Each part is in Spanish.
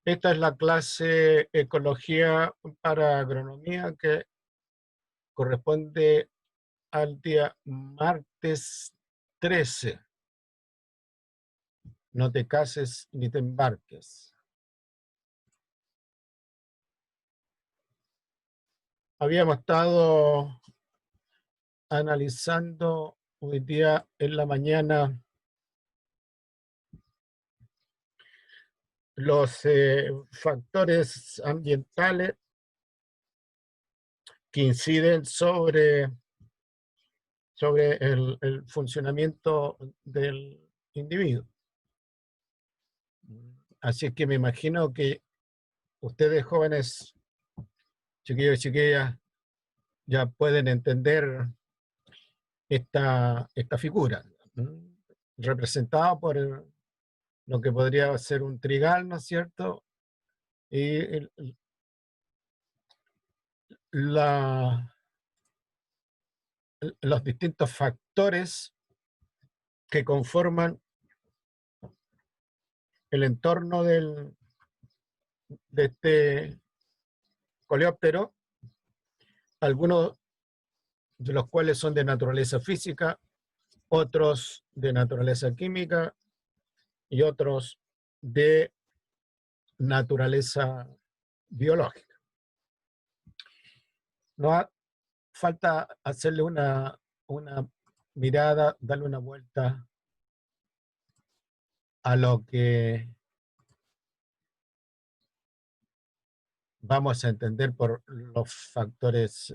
Esta es la clase Ecología para Agronomía que corresponde al día martes 13. No te cases ni te embarques. Habíamos estado analizando hoy día en la mañana los factores ambientales que inciden sobre el funcionamiento del individuo. Así que me imagino que ustedes jóvenes, chiquillos y chiquillas, ya pueden entender esta figura, representada por lo que podría ser un trigal, ¿no es cierto? Y los distintos factores que conforman el entorno de este coleóptero, algunos de los cuales son de naturaleza física, otros de naturaleza química y otros de naturaleza biológica. No falta hacerle una mirada, darle una vuelta a lo que vamos a entender por los factores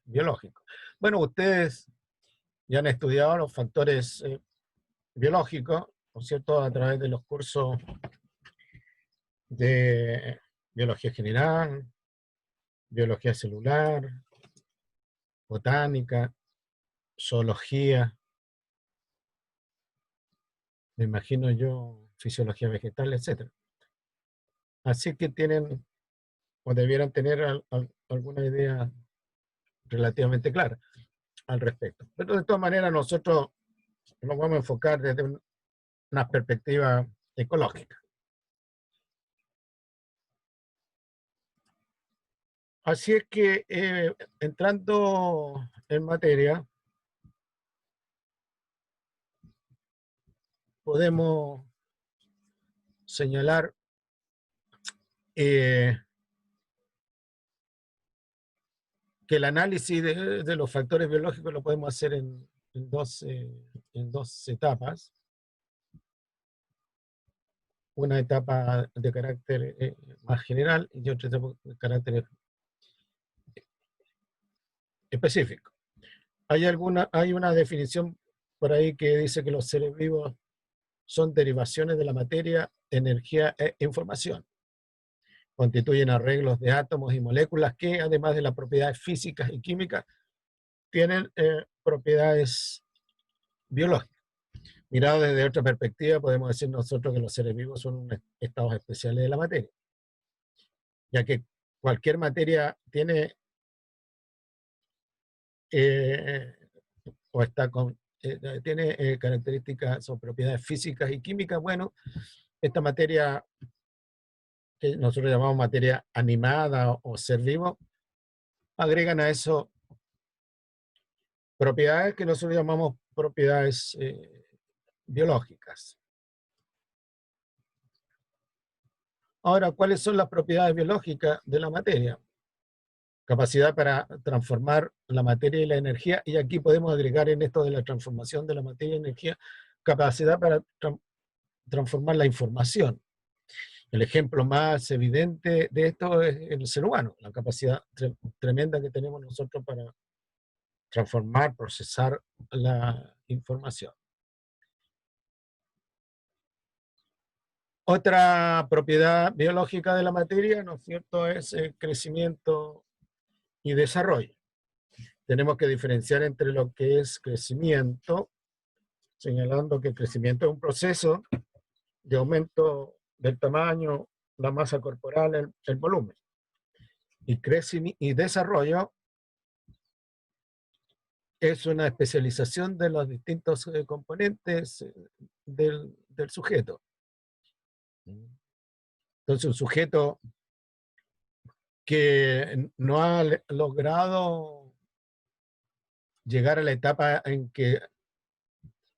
biológicos. Bueno, ustedes ya han estudiado los factores biológicos, ¿no es cierto?, a través de los cursos de biología general, biología celular, botánica, zoología, me imagino yo, fisiología vegetal, etc. Así que tienen o debieran tener alguna idea relativamente clara al respecto. Pero de todas maneras nosotros nos vamos a enfocar desde una perspectiva ecológica. Así es que entrando en materia, podemos señalar que el análisis de los factores biológicos lo podemos hacer en dos etapas. Una etapa de carácter más general y otra etapa de carácter específico. Hay una definición por ahí que dice que los seres vivos son derivaciones de la materia, energía e información. Constituyen arreglos de átomos y moléculas que, además de las propiedades físicas y químicas, tienen propiedades biológicas. Mirado desde otra perspectiva, podemos decir nosotros que los seres vivos son estados especiales de la materia, ya que cualquier materia tiene o está tiene características o propiedades físicas y químicas. Bueno, esta materia que nosotros llamamos materia animada o ser vivo, agregan a eso propiedades que nosotros llamamos propiedades biológicas. Ahora, ¿cuáles son las propiedades biológicas de la materia? Capacidad para transformar la materia y la energía, y aquí podemos agregar en esto de la transformación de la materia y energía, capacidad para transformar la información. El ejemplo más evidente de esto es el ser humano, la capacidad tremenda que tenemos nosotros para transformar, procesar la información. Otra propiedad biológica de la materia, ¿no es cierto?, es el crecimiento y desarrollo. Tenemos que diferenciar entre lo que es crecimiento, señalando que el crecimiento es un proceso de aumento del tamaño, la masa corporal, el volumen. Y desarrollo es una especialización de los distintos componentes del sujeto. Entonces, un sujeto que no ha logrado llegar a la etapa en que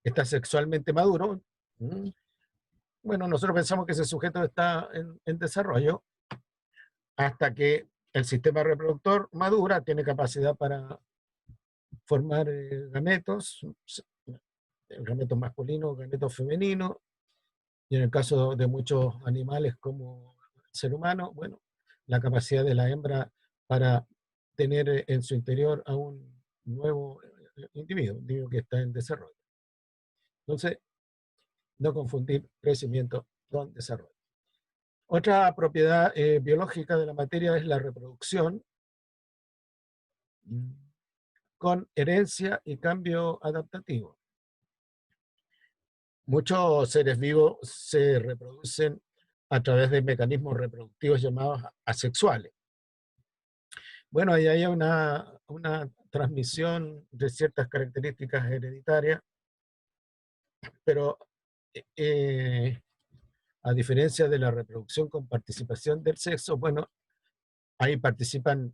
está sexualmente maduro, bueno, nosotros pensamos que ese sujeto está en desarrollo hasta que el sistema reproductor madura, tiene capacidad para formar gametos, gametos masculinos, gametos femeninos, y en el caso de muchos animales como el ser humano, bueno, la capacidad de la hembra para tener en su interior a un nuevo individuo, un individuo que está en desarrollo. Entonces, no confundir crecimiento con desarrollo. Otra propiedad biológica de la materia es la reproducción con herencia y cambio adaptativo. Muchos seres vivos se reproducen a través de mecanismos reproductivos llamados asexuales. Bueno, ahí hay una transmisión de ciertas características hereditarias, pero a diferencia de la reproducción con participación del sexo, bueno, ahí participan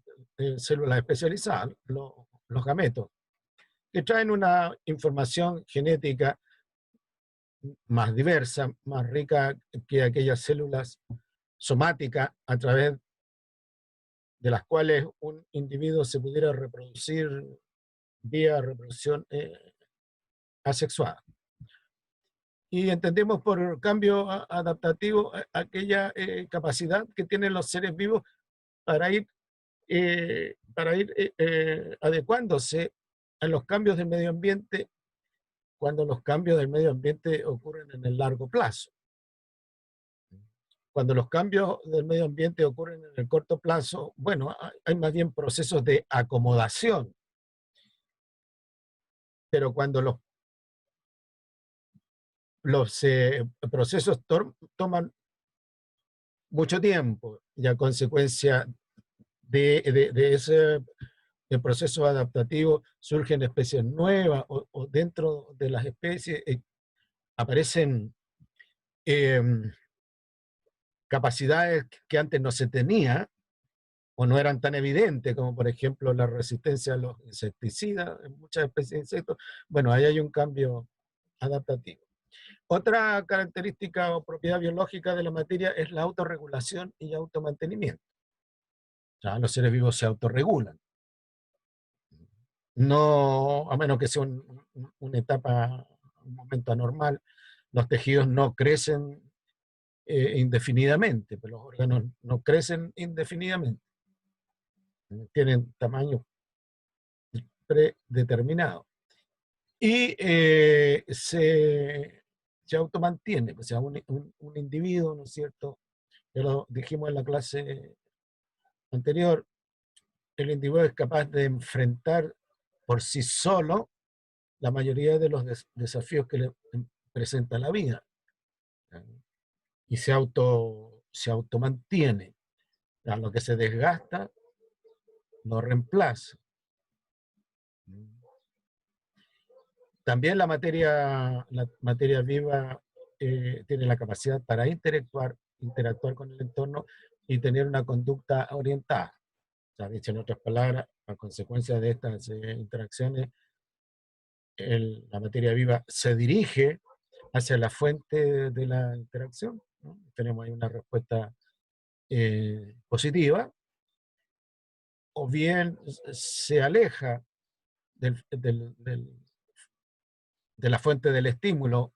células especializadas, los gametos, que traen una información genética más diversa, más rica que aquellas células somáticas a través de las cuales un individuo se pudiera reproducir vía reproducción asexuada. Y entendemos por cambio adaptativo aquella capacidad que tienen los seres vivos para ir adecuándose a los cambios del medio ambiente cuando los cambios del medio ambiente ocurren en el largo plazo. Cuando los cambios del medio ambiente ocurren en el corto plazo, bueno, hay más bien procesos de acomodación. Pero cuando los procesos toman mucho tiempo y a consecuencia de ese proceso adaptativo surgen especies nuevas o dentro de las especies aparecen capacidades que antes no se tenía o no eran tan evidentes, como por ejemplo la resistencia a los insecticidas en muchas especies de insectos. Bueno, ahí hay un cambio adaptativo. Otra característica o propiedad biológica de la materia es la autorregulación y automantenimiento. O sea, los seres vivos se autorregulan. No, a menos que sea una etapa, un momento anormal, los tejidos no crecen indefinidamente, pero los órganos no crecen indefinidamente. Tienen tamaño predeterminado. Y se automantiene, o sea, un individuo, ¿no es cierto? Ya lo dijimos en la clase anterior, el individuo es capaz de enfrentar por sí solo la mayoría de los desafíos que le presenta la vida. Y se automantiene. A lo que se desgasta, lo reemplaza. También la materia viva tiene la capacidad para interactuar con el entorno y tener una conducta orientada. O sea, dicho en otras palabras, a consecuencia de estas interacciones, la materia viva se dirige hacia la fuente de la interacción, ¿no? Tenemos ahí una respuesta positiva, o bien se aleja de la fuente del estímulo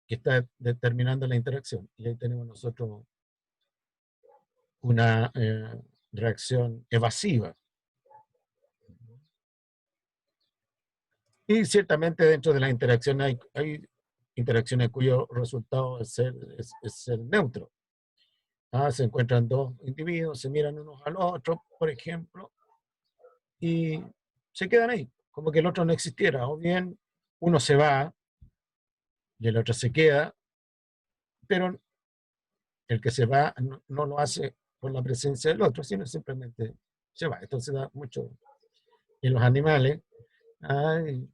que está determinando la interacción. Y ahí tenemos nosotros una reacción evasiva. Y ciertamente dentro de la interacción hay interacciones cuyo resultado es ser neutro. Se encuentran dos individuos, se miran unos a los otros, por ejemplo, y se quedan ahí, como que el otro no existiera. O bien uno se va y el otro se queda, pero el que se va no lo hace por la presencia del otro, sino simplemente se va. Esto se da mucho en los animales, en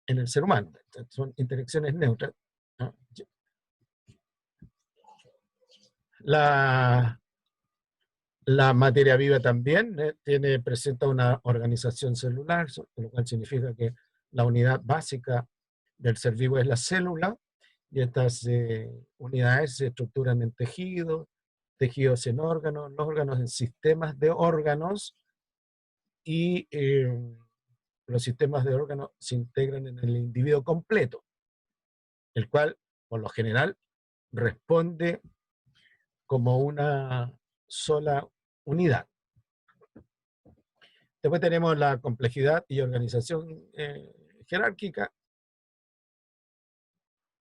el ser humano. Son interacciones neutras. La, la materia viva también presenta una organización celular, lo cual significa que la unidad básica del ser vivo es la célula, y estas unidades se estructuran en tejidos, tejidos en órganos, los órganos en sistemas de órganos, y los sistemas de órganos se integran en el individuo completo, el cual, por lo general, responde como una sola unidad. Después tenemos la complejidad y organización jerárquica,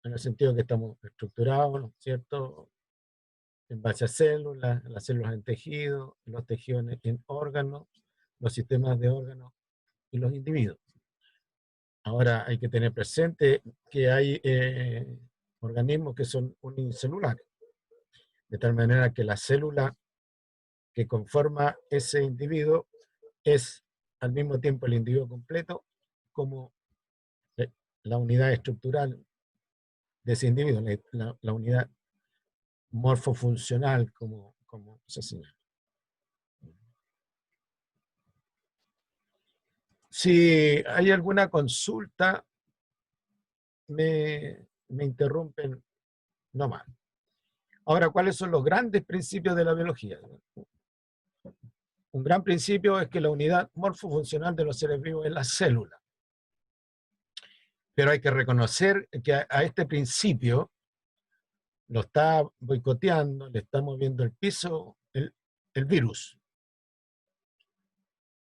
en el sentido que estamos estructurados, ¿no es cierto?, en base a células, las células en tejido, los tejidos en órganos, los sistemas de órganos y los individuos. Ahora hay que tener presente que hay organismos que son unicelulares, de tal manera que la célula que conforma ese individuo es al mismo tiempo el individuo completo como la unidad estructural de ese individuo, la unidad morfofuncional, como se señala. Si hay alguna consulta, me interrumpen nomás. Ahora, ¿cuáles son los grandes principios de la biología? Un gran principio es que la unidad morfofuncional de los seres vivos es la célula. Pero hay que reconocer que a este principio lo está boicoteando, le está moviendo el piso el virus.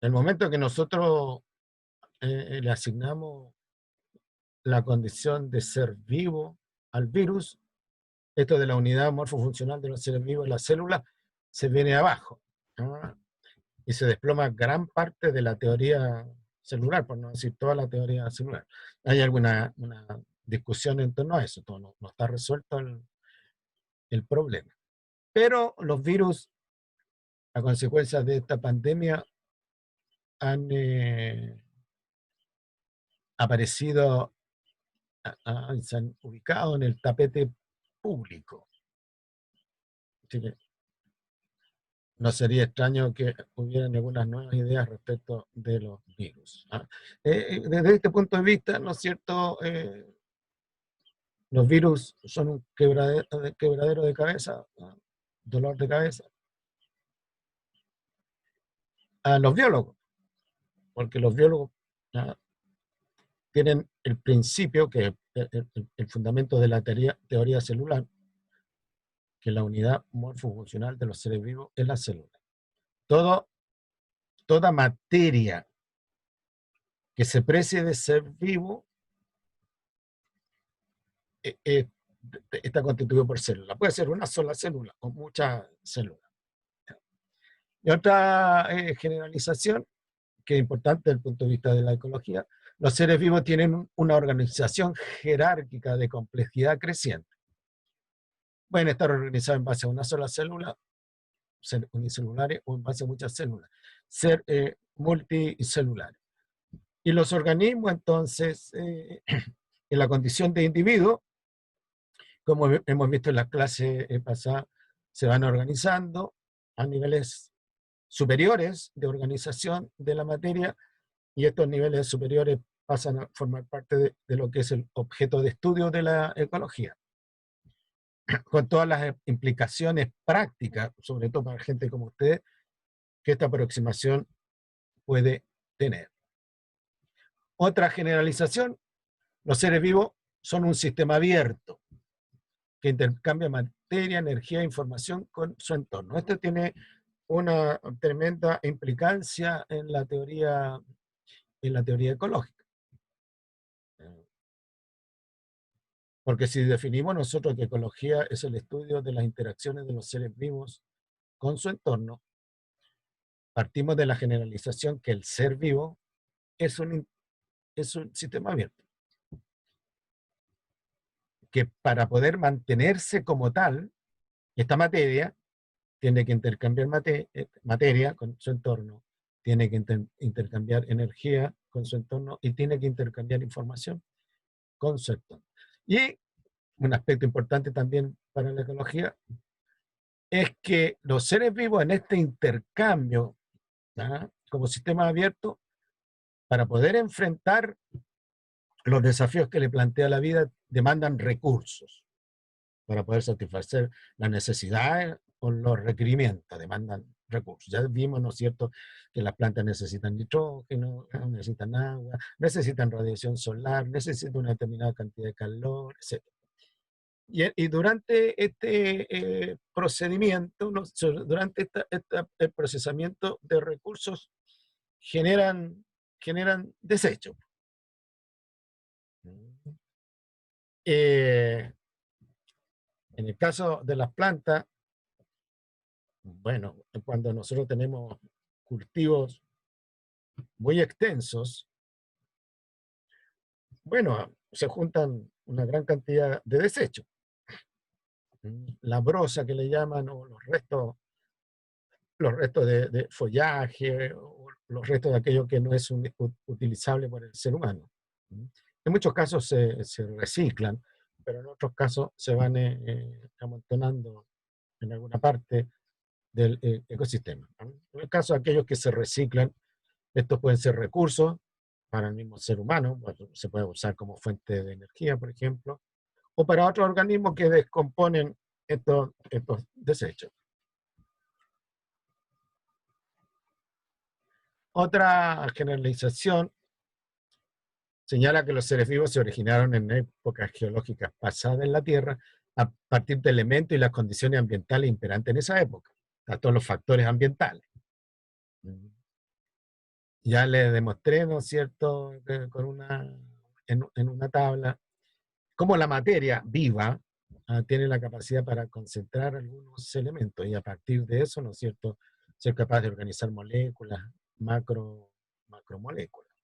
En el momento que nosotros le asignamos la condición de ser vivo al virus, esto de la unidad morfofuncional de los seres vivos, la célula, se viene abajo, ¿no? Y se desploma gran parte de la teoría celular, por no decir toda la teoría celular. Hay alguna una discusión en torno a eso, no está resuelto el problema. Pero los virus, a consecuencia de esta pandemia, han aparecido, se han ubicado en el tapete público. Así que no sería extraño que hubieran algunas nuevas ideas respecto de los virus. Desde este punto de vista, ¿no es cierto?, los virus son un quebradero de cabeza, dolor de cabeza, a los biólogos, porque los biólogos tienen el principio, que el fundamento de la teoría celular, que la unidad morfofuncional de los seres vivos es la célula. Toda materia que se precie de ser vivo está constituido por células. Puede ser una sola célula o muchas células. Y otra generalización, que es importante desde el punto de vista de la ecología: los seres vivos tienen una organización jerárquica de complejidad creciente. Pueden estar organizados en base a una sola célula, ser unicelulares, o en base a muchas células, ser multicelulares. Y los organismos, entonces, en la condición de individuo, como hemos visto en la clase pasada, se van organizando a niveles superiores de organización de la materia, y estos niveles superiores pasan a formar parte de lo que es el objeto de estudio de la ecología, con todas las implicaciones prácticas, sobre todo para gente como usted, que esta aproximación puede tener. Otra generalización: los seres vivos son un sistema abierto que intercambia materia, energía e información con su entorno. Esto tiene una tremenda implicancia en la teoría ecológica. Porque si definimos nosotros que ecología es el estudio de las interacciones de los seres vivos con su entorno, partimos de la generalización que el ser vivo es un sistema abierto, que para poder mantenerse como tal, esta materia tiene que intercambiar materia con su entorno, tiene que intercambiar energía con su entorno, y tiene que intercambiar información con su entorno. Y un aspecto importante también para la ecología: es que los seres vivos en este intercambio, ¿ah?, como sistema abierto, para poder enfrentar los desafíos que le plantea la vida, demandan recursos para poder satisfacer las necesidades o los requerimientos, demandan recursos. Ya vimos, ¿no es cierto?, que las plantas necesitan nitrógeno, necesitan agua, necesitan radiación solar, necesitan una determinada cantidad de calor, etc. Y durante este procedimiento, durante el procesamiento de recursos, generan, generan desechos. Eh, en el caso de las plantas, bueno, cuando nosotros tenemos cultivos muy extensos, bueno, se juntan una gran cantidad de desechos. La brosa que le llaman, o los restos de follaje, o los restos de aquello que no es utilizable por el ser humano. En muchos casos se reciclan, pero en otros casos se van amontonando en alguna parte del ecosistema. En el caso de aquellos que se reciclan, estos pueden ser recursos para el mismo ser humano, bueno, se puede usar como fuente de energía, por ejemplo, o para otros organismos que descomponen estos desechos. Otra generalización señala que los seres vivos se originaron en épocas geológicas pasadas en la Tierra a partir de elementos y las condiciones ambientales imperantes en esa época, a todos los factores ambientales. Ya le demostré, ¿no es cierto?, en una tabla, cómo la materia viva tiene la capacidad para concentrar algunos elementos y a partir de eso, ¿no es cierto?, ser capaz de organizar moléculas, macromoléculas.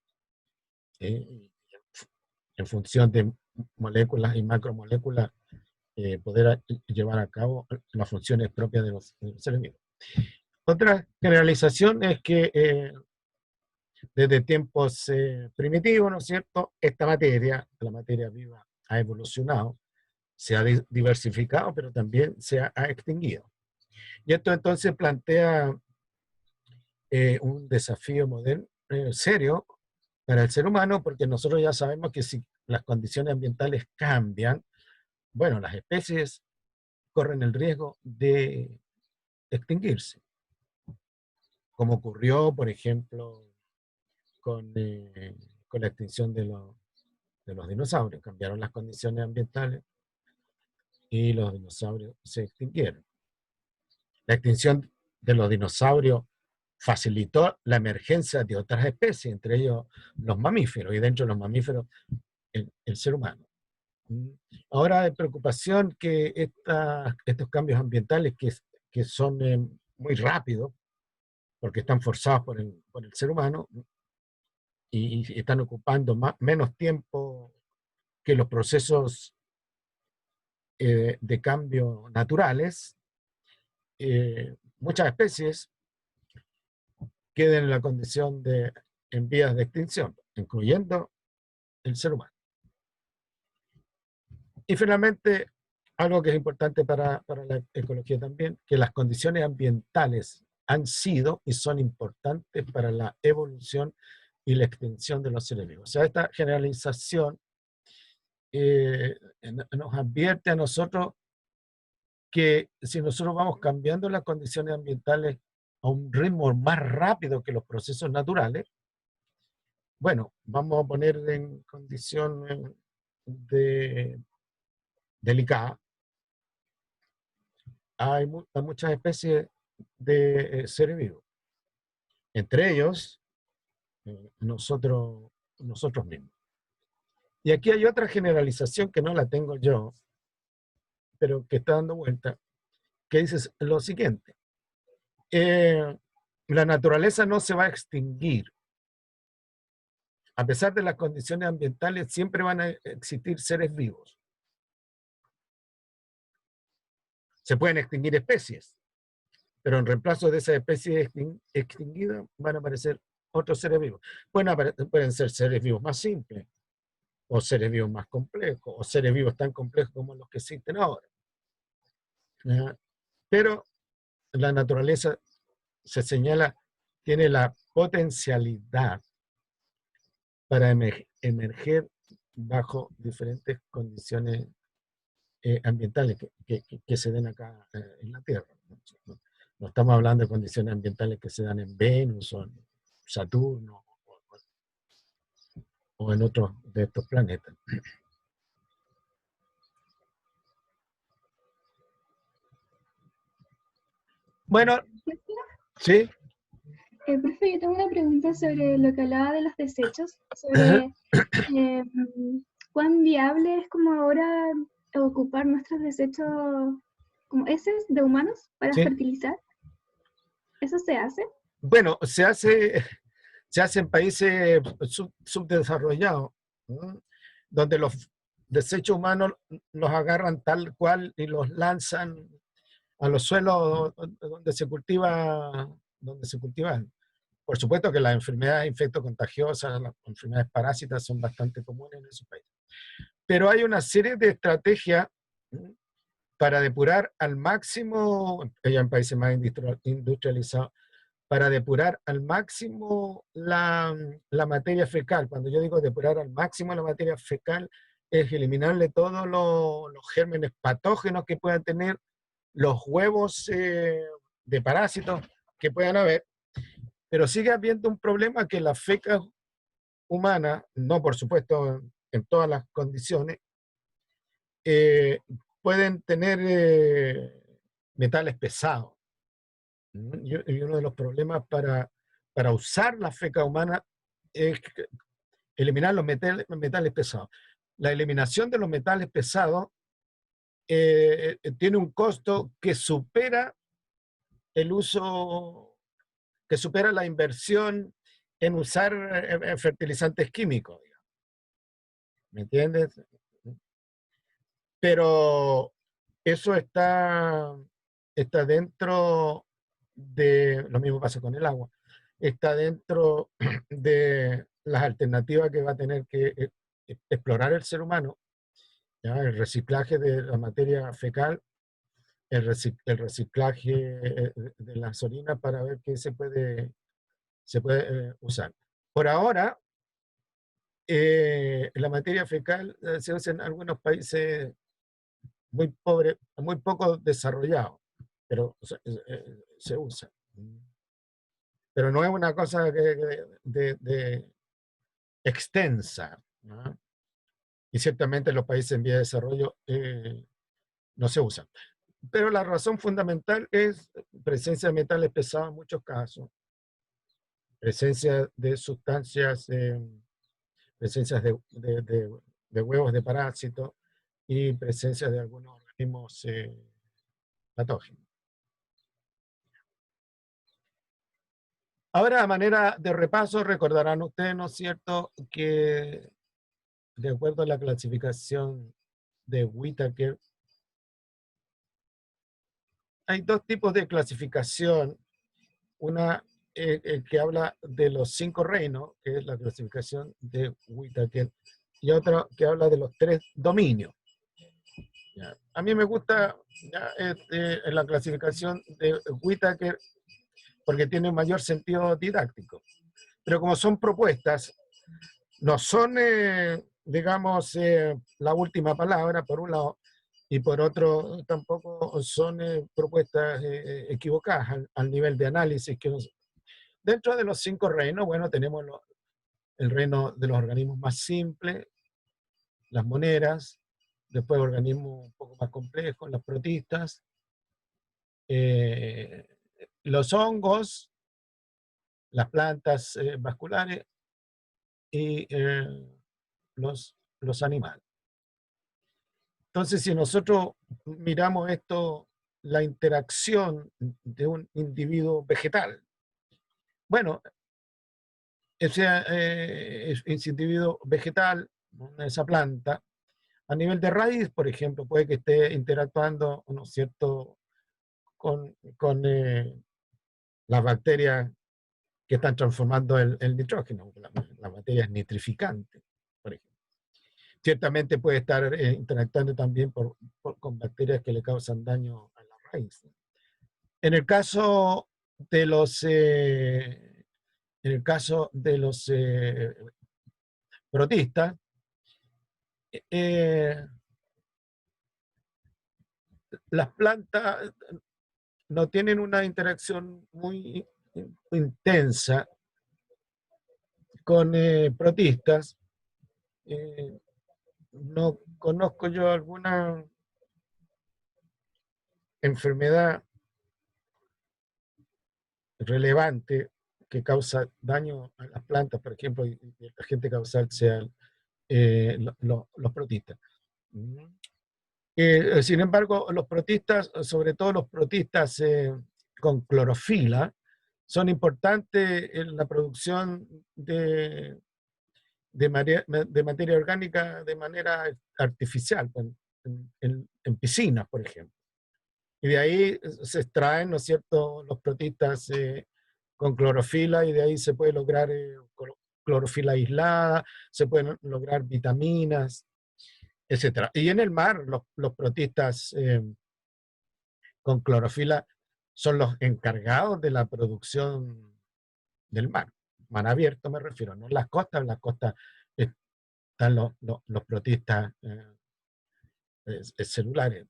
¿Sí? En función de moléculas y macromoléculas, poder llevar a cabo las funciones propias de los seres vivos. Otra generalización es que desde tiempos primitivos, ¿no es cierto?, esta materia, la materia viva, ha evolucionado, se ha diversificado, pero también se ha extinguido. Y esto entonces plantea un desafío moderno, serio para el ser humano, porque nosotros ya sabemos que si las condiciones ambientales cambian, bueno, las especies corren el riesgo de extinguirse, como ocurrió, por ejemplo, con la extinción de los dinosaurios. Cambiaron las condiciones ambientales y los dinosaurios se extinguieron. La extinción de los dinosaurios facilitó la emergencia de otras especies, entre ellos los mamíferos, y dentro de los mamíferos el ser humano. Ahora hay preocupación que estos cambios ambientales que son muy rápidos, porque están forzados por el ser humano, y están ocupando menos tiempo que los procesos de cambio naturales, muchas especies queden en la condición en vías de extinción, incluyendo el ser humano. Y finalmente, algo que es importante para la ecología también, que las condiciones ambientales han sido y son importantes para la evolución y la extinción de los seres vivos. O sea, esta generalización nos advierte a nosotros que si nosotros vamos cambiando las condiciones ambientales a un ritmo más rápido que los procesos naturales, bueno, vamos a poner en condición delicada. Hay muchas especies de seres vivos, entre ellos nosotros mismos. Y aquí hay otra generalización que no la tengo yo, pero que está dando vuelta, que dice lo siguiente: la naturaleza no se va a extinguir. A pesar de las condiciones ambientales, siempre van a existir seres vivos. Se pueden extinguir especies, pero en reemplazo de esas especies extinguidas van a aparecer otros seres vivos. Pueden ser seres vivos más simples, o seres vivos más complejos, o seres vivos tan complejos como los que existen ahora. Pero la naturaleza se señala, tiene la potencialidad para emerger bajo diferentes condiciones ambientales que se den acá en la Tierra. No, no estamos hablando de condiciones ambientales que se dan en Venus o en Saturno o en otros de estos planetas. Bueno, sí. Profe, yo tengo una pregunta sobre lo que hablaba de los desechos, sobre eh, cuán viable es como ahora ocupar nuestros desechos como heces de humanos para Sí. fertilizar. ¿Eso se hace? Bueno, se hace en países subdesarrollados, ¿no? Donde los desechos humanos los agarran tal cual y los lanzan a los suelos donde se cultivan. Por supuesto que las enfermedades infectocontagiosas, las enfermedades parásitas son bastante comunes en esos países. Pero hay una serie de estrategias para depurar al máximo, ya en países más industrializados, para depurar al máximo la materia fecal. Cuando yo digo depurar al máximo la materia fecal, es eliminarle todos los gérmenes patógenos que puedan tener los huevos de parásitos que puedan haber, pero sigue habiendo un problema que las fecas humanas, no por supuesto en todas las condiciones, eh, pueden tener metales pesados. Y uno de los problemas para usar la feca humana es eliminar los metales pesados. La eliminación de los metales pesados tiene un costo que supera el uso, que supera la inversión en usar fertilizantes químicos. ¿Me entiendes? Pero eso está dentro de, lo mismo pasa con el agua, está dentro de las alternativas que va a tener que explorar el ser humano, ¿ya? El reciclaje de la materia fecal, el reciclaje de las orinas para ver qué se puede usar. Por ahora, la materia fecal se usa en algunos países muy pobres, muy poco desarrollados, pero se usa. Pero no es una cosa de extensa, ¿no? Y ciertamente en los países en vía de desarrollo no se usan. Pero la razón fundamental es presencia de metales pesados en muchos casos, presencia de sustancias, presencias de huevos de parásitos y presencia de algunos organismos patógenos. Ahora, a manera de repaso, recordarán ustedes, ¿no es cierto?, que de acuerdo a la clasificación de Whittaker, hay dos tipos de clasificación. Una que habla de los 5 reinos, que es la clasificación de Whittaker, y otra que habla de los 3 dominios. ¿Ya? A mí me gusta la clasificación de Whittaker porque tiene mayor sentido didáctico. Pero como son propuestas, no son, digamos, la última palabra, por un lado, y por otro, tampoco son propuestas equivocadas al nivel de análisis que nos... Dentro de los 5 reinos, bueno, tenemos el reino de los organismos más simples, las moneras, después organismos un poco más complejos, las protistas, eh, los hongos, las plantas vasculares y los animales. Entonces, si nosotros miramos esto, la interacción de un individuo vegetal, bueno, ese individuo vegetal, esa planta, a nivel de raíz, por ejemplo, puede que esté interactuando, ¿no es cierto?, con las bacterias que están transformando el nitrógeno, las materias nitrificantes, por ejemplo. Ciertamente puede estar interactuando también con bacterias que le causan daño a la raíz. En el caso de los, protistas, eh, las plantas no tienen una interacción muy intensa con protistas. No conozco yo alguna enfermedad relevante que causa daño a las plantas, por ejemplo, y el agente causal sean los protistas. Sin embargo, los protistas, sobre todo los protistas con clorofila, son importantes en la producción de materia orgánica de manera artificial, en piscinas, por ejemplo. Y de ahí se extraen, ¿no es cierto?, los protistas con clorofila, y de ahí se puede lograr clorofila aislada, se pueden lograr vitaminas, etcétera. Y en el mar, los protistas con clorofila son los encargados de la producción del mar. Mar abierto me refiero, no en las costas están los protistas celulares,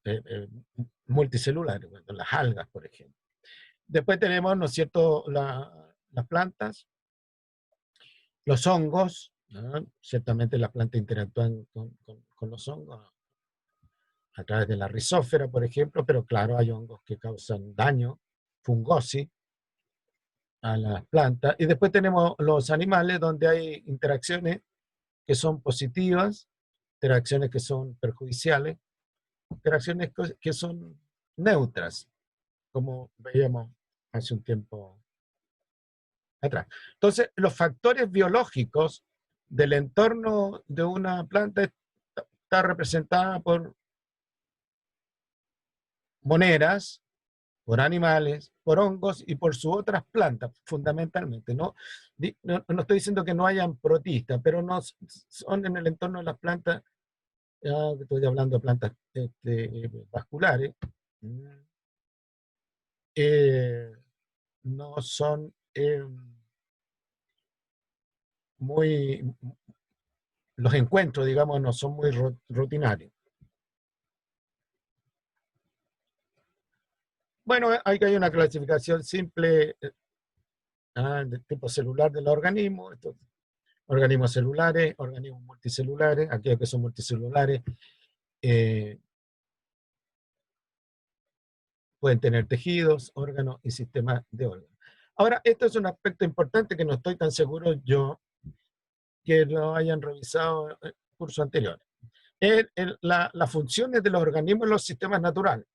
multicelulares, bueno, las algas, por ejemplo. Después tenemos, ¿no es cierto?, las plantas, los hongos, ¿no? Ciertamente las plantas interactúan con los hongos a través de la rizósfera, por ejemplo, pero claro, hay hongos que causan daño, fungosis, a las plantas. Y después tenemos los animales, donde hay interacciones que son positivas, interacciones que son perjudiciales, interacciones que son neutras, como veíamos hace un tiempo atrás. Entonces, los factores biológicos del entorno de una planta está representada por monedas, por animales, por hongos y por sus otras plantas, fundamentalmente. No estoy diciendo que no hayan protistas, pero no son en el entorno de las plantas, estoy hablando de plantas vasculares, no son muy, los encuentros, digamos, no son muy rutinarios. Bueno, hay una clasificación simple de tipo celular de los organismos, organismos celulares, organismos multicelulares, aquellos que son multicelulares pueden tener tejidos, órganos y sistemas de órganos. Ahora, esto es un aspecto importante que no estoy tan seguro yo que lo hayan revisado en el curso anterior. Las funciones de los organismos en los sistemas naturales.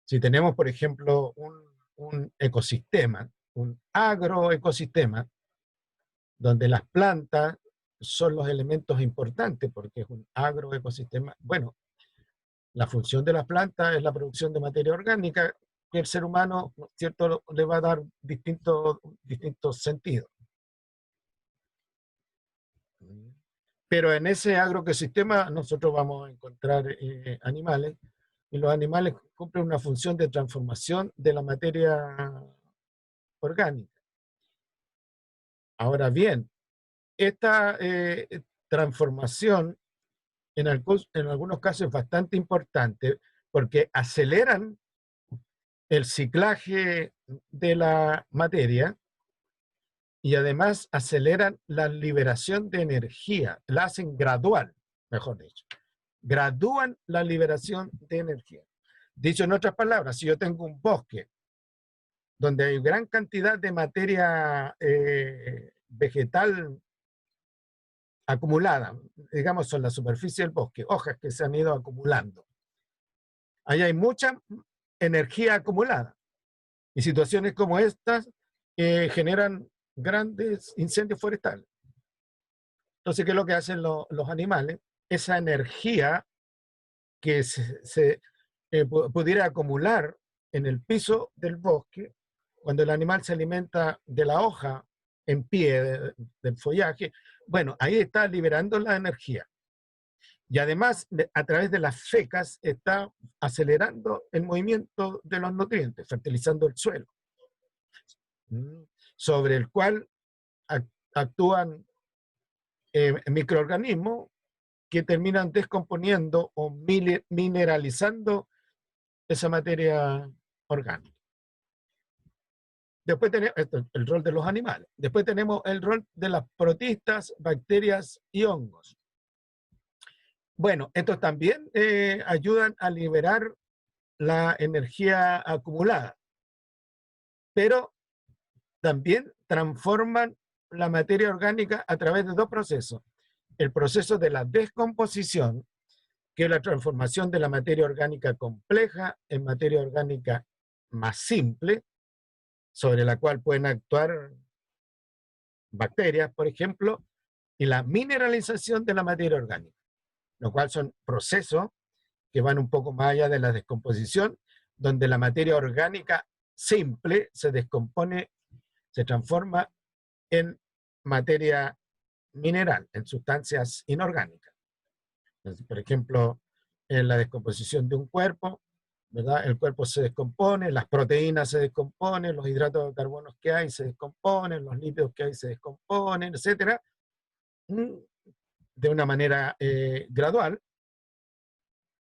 Si tenemos, por ejemplo, un ecosistema, un agroecosistema, donde las plantas son los elementos importantes, porque es un agroecosistema. Bueno, la función de las plantas es la producción de materia orgánica, que el ser humano, ¿cierto?, le va a dar distintos sentidos. Pero en ese agroecosistema nosotros vamos a encontrar animales, y los animales cumplen una función de transformación de la materia orgánica. Ahora bien, esta transformación en algunos casos es bastante importante porque aceleran el ciclaje de la materia y además aceleran la liberación de energía, la hacen gradual, mejor dicho. Gradúan la liberación de energía. Dicho en otras palabras, si yo tengo un bosque donde hay gran cantidad de materia vegetal acumulada, digamos, sobre la superficie del bosque, hojas que se han ido acumulando. Ahí hay mucha energía acumulada. Y situaciones como estas generan grandes incendios forestales. Entonces, ¿qué es lo que hacen los animales? Esa energía que se pudiera acumular en el piso del bosque, cuando el animal se alimenta de la hoja en pie, del follaje, bueno, ahí está liberando la energía. Y además, a través de las fecas, está acelerando el movimiento de los nutrientes, fertilizando el suelo, sobre el cual actúan microorganismos que terminan descomponiendo o mineralizando esa materia orgánica. Después tenemos el rol de los animales. Después tenemos el rol de las protistas, bacterias y hongos. Bueno, estos también ayudan a liberar la energía acumulada, pero también transforman la materia orgánica a través de dos procesos. El proceso de la descomposición, que es la transformación de la materia orgánica compleja en materia orgánica más simple, sobre la cual pueden actuar bacterias, por ejemplo, y la mineralización de la materia orgánica, lo cual son procesos que van un poco más allá de la descomposición, donde la materia orgánica simple se descompone, se transforma en materia mineral, en sustancias inorgánicas. Entonces, por ejemplo, en la descomposición de un cuerpo, ¿verdad? El cuerpo se descompone, las proteínas se descomponen, los hidratos de carbono que hay se descomponen, los lípidos que hay se descomponen, etcétera, de una manera gradual,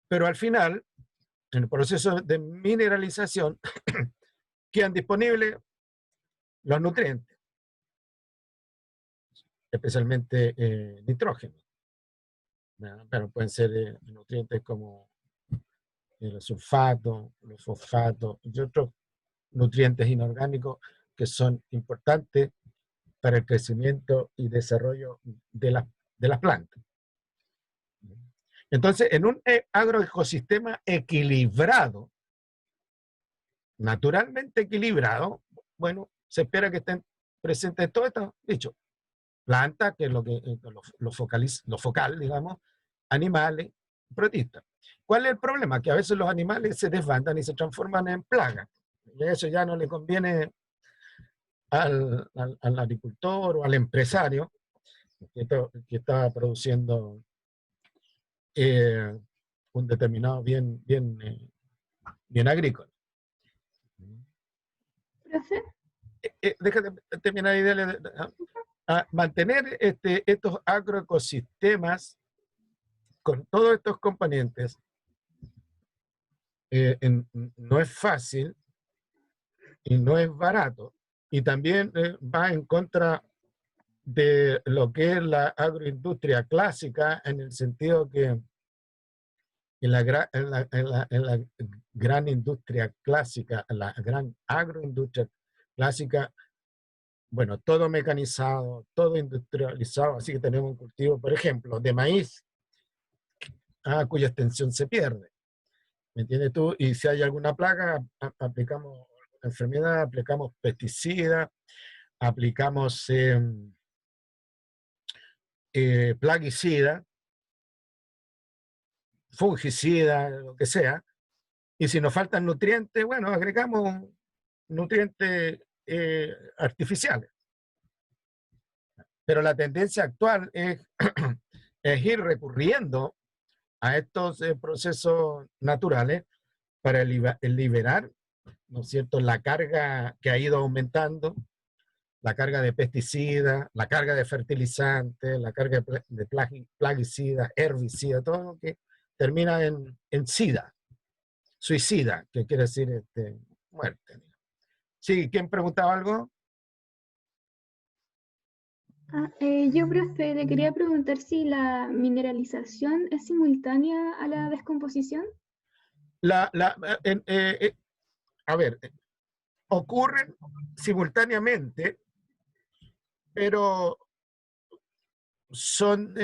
pero al final, en el proceso de mineralización, quedan disponibles los nutrientes, especialmente nitrógeno, ¿verdad? Pero pueden ser nutrientes como el sulfato, los fosfatos y otros nutrientes inorgánicos que son importantes para el crecimiento y desarrollo de las plantas. Entonces, en un agroecosistema equilibrado, naturalmente equilibrado, bueno, se espera que estén presentes todos estos bichos. Plantas, que es lo focal, digamos, animales, protistas. ¿Cuál es el problema? Que a veces los animales se desbandan y se transforman en plagas. Y eso ya no le conviene al agricultor o al empresario que está produciendo un determinado bien agrícola. ¿Profe? Déjate terminar y dale, a mantener estos agroecosistemas con todos estos componentes no es fácil y no es barato, y también va en contra de lo que es la agroindustria clásica, en el sentido que en la gran industria clásica, la gran agroindustria clásica, bueno, todo mecanizado, todo industrializado, así que tenemos un cultivo, por ejemplo, de maíz, cuya extensión se pierde. ¿Me entiendes tú? Y si hay alguna plaga, aplicamos enfermedad, aplicamos pesticidas, aplicamos plaguicida, fungicida, lo que sea. Y si nos faltan nutrientes, bueno, agregamos nutrientes artificiales. Pero la tendencia actual es ir recurriendo a estos procesos naturales para liberar, ¿no es cierto?, la carga que ha ido aumentando, la carga de pesticidas, la carga de fertilizantes, la carga de plaguicidas, herbicidas, todo lo que termina en SIDA, suicida, que quiere decir muerte. Sí, ¿quién preguntaba algo? Yo, profe, le quería preguntar si la mineralización es simultánea a la descomposición. A ver, ocurren simultáneamente, pero son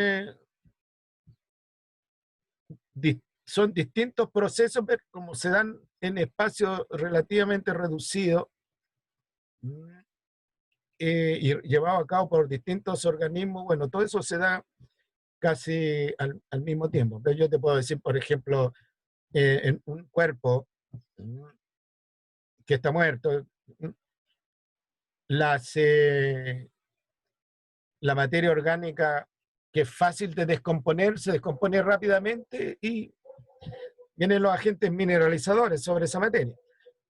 son distintos procesos, pero como se dan en espacios relativamente reducidos y llevado a cabo por distintos organismos, bueno, todo eso se da casi al mismo tiempo. Pero yo te puedo decir, por ejemplo, en un cuerpo que está muerto, la materia orgánica que es fácil de descomponer, se descompone rápidamente y vienen los agentes mineralizadores sobre esa materia.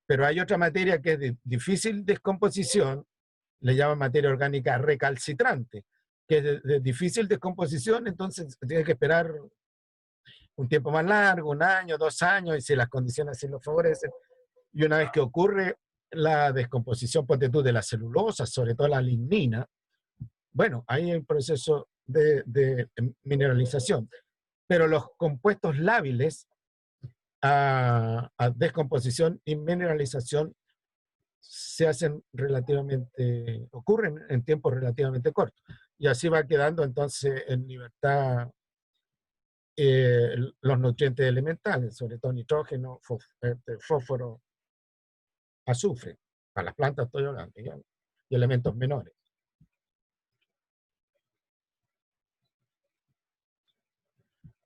Pero hay otra materia que es de difícil descomposición, le llaman materia orgánica recalcitrante, que es de difícil descomposición, entonces tiene que esperar un tiempo más largo, 1 año, 2 años, y si las condiciones así lo favorecen. Y una vez que ocurre la descomposición, ponte tú, de la celulosa, sobre todo la lignina, bueno, ahí hay un proceso de mineralización. Pero los compuestos lábiles a descomposición y mineralización se hacen relativamente, ocurren en tiempos relativamente cortos. Y así va quedando entonces en libertad los nutrientes elementales, sobre todo nitrógeno, fósforo, azufre. Para las plantas estoy hablando, digamos, y elementos menores.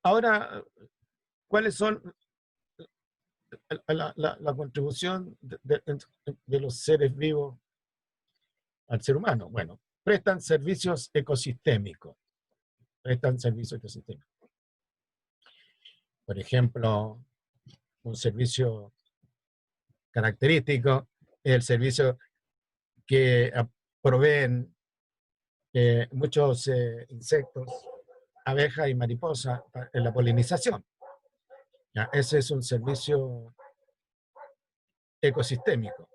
Ahora, ¿cuáles son la contribución de los seres vivos al ser humano? Bueno, prestan servicios ecosistémicos. Prestan servicios ecosistémicos. Por ejemplo, un servicio característico es el servicio que proveen muchos insectos, abejas y mariposas en la polinización. ¿Ya? Ese es un servicio ecosistémico.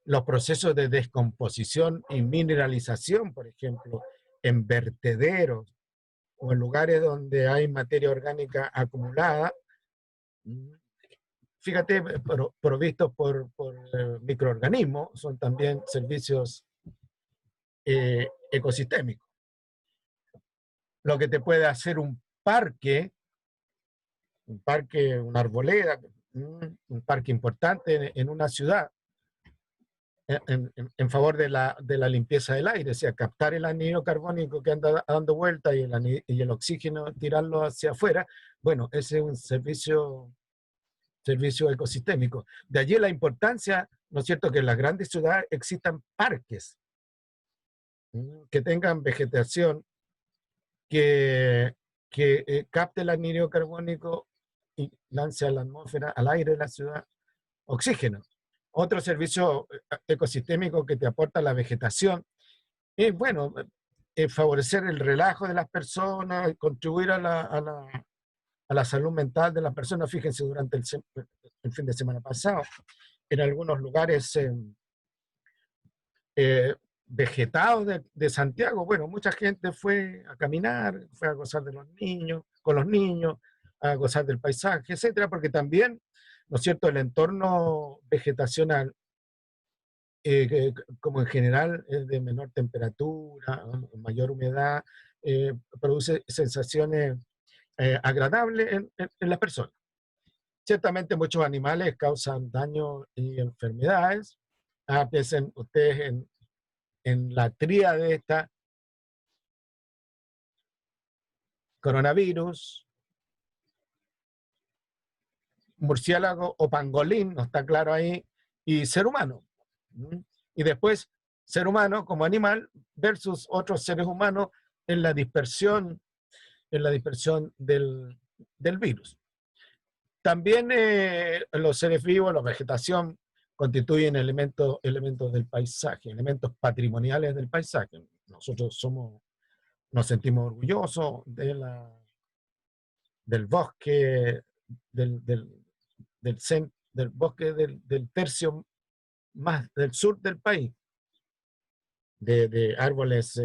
Los procesos de descomposición y mineralización, por ejemplo, en vertederos o en lugares donde hay materia orgánica acumulada, fíjate, provistos por microorganismos, son también servicios ecosistémicos. Lo que te puede hacer un parque, una arboleda, un parque importante en una ciudad, en favor de la limpieza del aire, o sea, captar el anhídrido carbónico que anda dando vuelta y el oxígeno tirarlo hacia afuera. Bueno, ese es un servicio ecosistémico. De allí la importancia, ¿no es cierto?, que en las grandes ciudades existan parques que tengan vegetación que capte el anhídrido carbónico y lance a la atmósfera, al aire de la ciudad, oxígeno. Otro servicio ecosistémico que te aporta la vegetación es, bueno, favorecer el relajo de las personas, contribuir a la salud mental de las personas. Fíjense, durante el fin de semana pasado, en algunos lugares vegetados de Santiago, bueno, mucha gente fue a caminar, fue a gozar de los niños, con los niños, a gozar del paisaje, etcétera, porque también, ¿no es cierto?, el entorno vegetacional, como en general es de menor temperatura, mayor humedad, produce sensaciones agradables en las personas. Ciertamente muchos animales causan daño y enfermedades. Piensen ustedes en la tríade esta: coronavirus, murciélago o pangolín, no está claro ahí, y ser humano. Y después, ser humano como animal versus otros seres humanos en la dispersión del virus. También los seres vivos, la vegetación, constituyen elementos del paisaje, elementos patrimoniales del paisaje. Nosotros nos sentimos orgullosos del bosque, del bosque del tercio más del sur del país, de árboles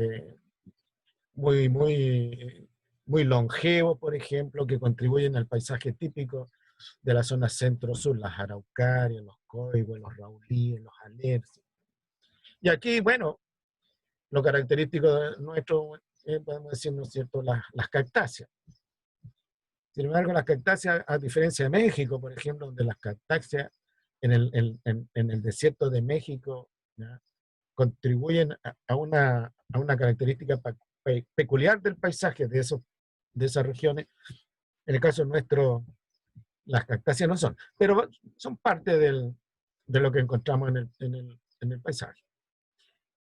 muy longevos, por ejemplo, que contribuyen al paisaje típico de la zona centro-sur, las araucarias, los coigües, los raulíes, los alerces. Y aquí, bueno, lo característico de nuestro, podemos decir, ¿no es cierto?, las cactáceas. Sin embargo, las cactáceas, a diferencia de México, por ejemplo, donde las cactáceas en el desierto de México, ¿ya?, contribuyen a una característica peculiar del paisaje de esas regiones. En el caso nuestro, las cactáceas no son, pero son parte de lo que encontramos en el paisaje.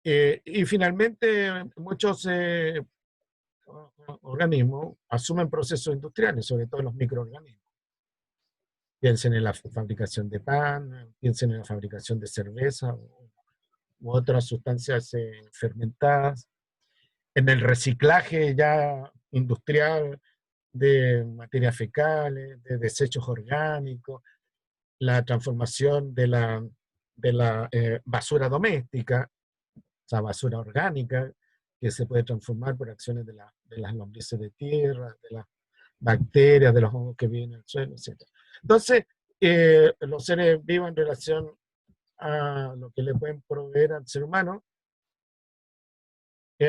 Y finalmente, muchos organismos asumen procesos industriales, sobre todo los microorganismos. Piensen en la fabricación de pan, piensen en la fabricación de cerveza u otras sustancias fermentadas, en el reciclaje ya industrial de materias fecales, de desechos orgánicos, la transformación de la basura doméstica, o sea, basura orgánica, que se puede transformar por acciones de las lombrices de tierra, de las bacterias, de los hongos que viven en el suelo, etc. Entonces, los seres vivos en relación a lo que le pueden proveer al ser humano,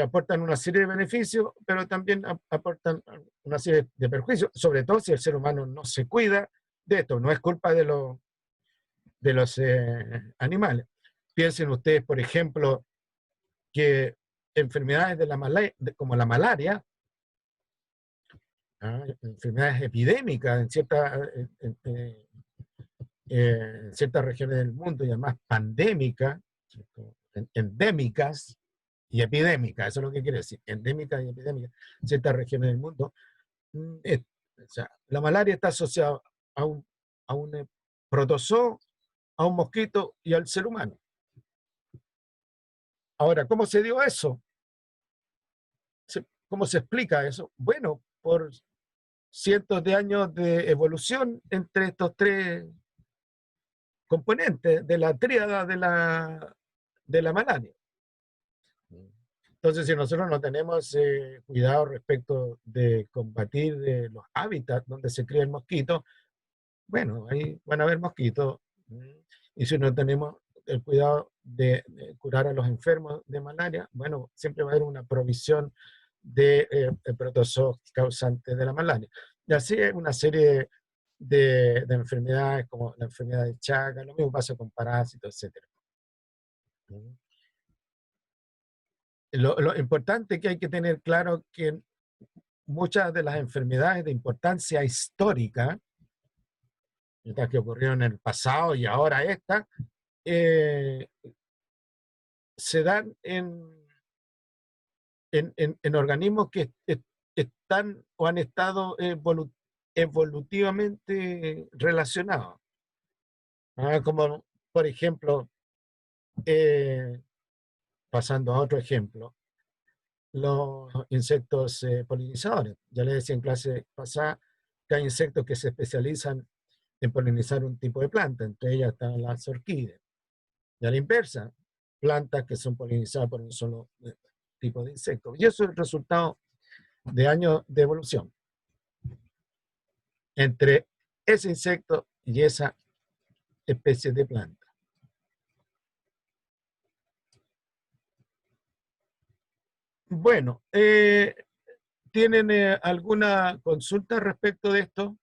aportan una serie de beneficios, pero también aportan una serie de perjuicios, sobre todo si el ser humano no se cuida de esto. No es culpa de los animales. Piensen ustedes, por ejemplo, que enfermedades como la malaria, enfermedades epidémicas en ciertas regiones del mundo y además pandémicas, endémicas y epidémicas, eso es lo que quiere decir, endémicas y epidémicas en ciertas regiones del mundo. O sea, la malaria está asociada a un protozoo, a un mosquito y al ser humano. Ahora, ¿cómo se dio eso? ¿Cómo se explica eso? Bueno, por cientos de años de evolución entre estos tres componentes de la tríada de la malaria. Entonces, si nosotros no tenemos cuidado respecto de combatir los hábitats donde se cría el mosquito, bueno, ahí van a haber mosquitos. Y si no tenemos el cuidado de curar a los enfermos de malaria, bueno, siempre va a haber una provisión de protozoos causantes de la malaria. Y así es una serie de enfermedades como la enfermedad de Chagas, lo mismo pasa con parásitos, etc. Lo importante que hay que tener claro que muchas de las enfermedades de importancia histórica, estas que ocurrieron en el pasado y ahora estas, se dan en organismos que están o han estado evolutivamente relacionados. Como, por ejemplo, pasando a otro ejemplo, los insectos polinizadores. Ya les decía en clase pasada que hay insectos que se especializan en polinizar un tipo de planta, entre ellas están las orquídeas. Y a la inversa, plantas que son polinizadas por un solo tipo de insecto. Y eso es el resultado de años de evolución entre ese insecto y esa especie de planta. Bueno, ¿tienen alguna consulta respecto de esto?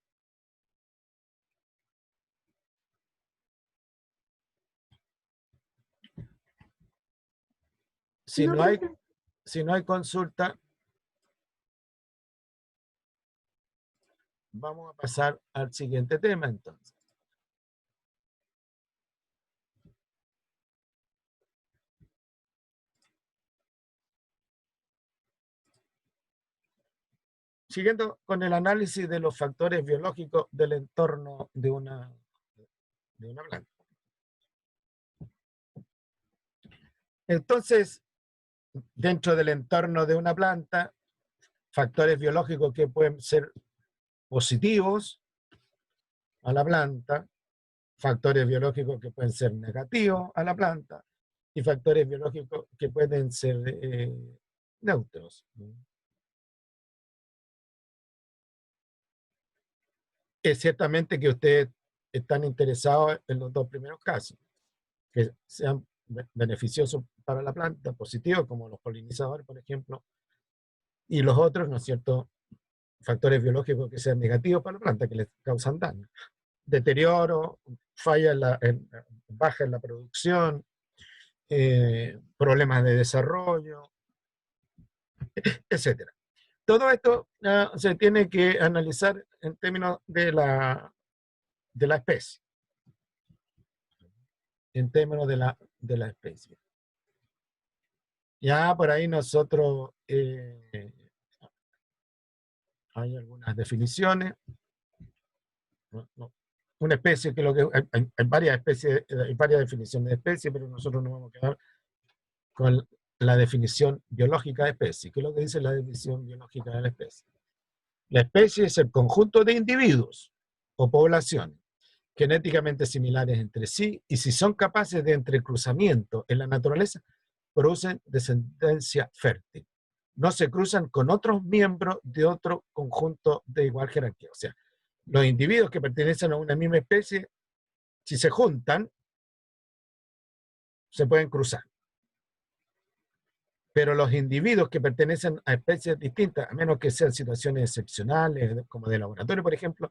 Si No, no hay, profe. si no hay consulta, vamos a pasar al siguiente tema entonces. Siguiendo con el análisis de los factores biológicos del entorno de una planta. Entonces, dentro del entorno de una planta, factores biológicos que pueden ser positivos a la planta, factores biológicos que pueden ser negativos a la planta y factores biológicos que pueden ser neutros. Es ciertamente que ustedes están interesados en los dos primeros casos, que sean beneficiosos para la planta, positivos, como los polinizadores, por ejemplo, y los otros, ¿no es cierto?, factores biológicos que sean negativos para la planta, que les causan daño. Deterioro, falla baja en la producción, problemas de desarrollo, etc. Todo esto se tiene que analizar en términos de la especie. En términos de la especie. Ya por ahí nosotros hay algunas definiciones. Una especie, que lo que hay varias especies, hay varias definiciones de especie, pero nosotros nos vamos a quedar con la definición biológica de especie. ¿Qué es lo que dice la definición biológica de la especie? La especie es el conjunto de individuos o poblaciones genéticamente similares entre sí, y si son capaces de entrecruzamiento en la naturaleza, producen descendencia fértil. No se cruzan con otros miembros de otro conjunto de igual jerarquía. O sea, los individuos que pertenecen a una misma especie, si se juntan, se pueden cruzar. Pero los individuos que pertenecen a especies distintas, a menos que sean situaciones excepcionales, como de laboratorio, por ejemplo,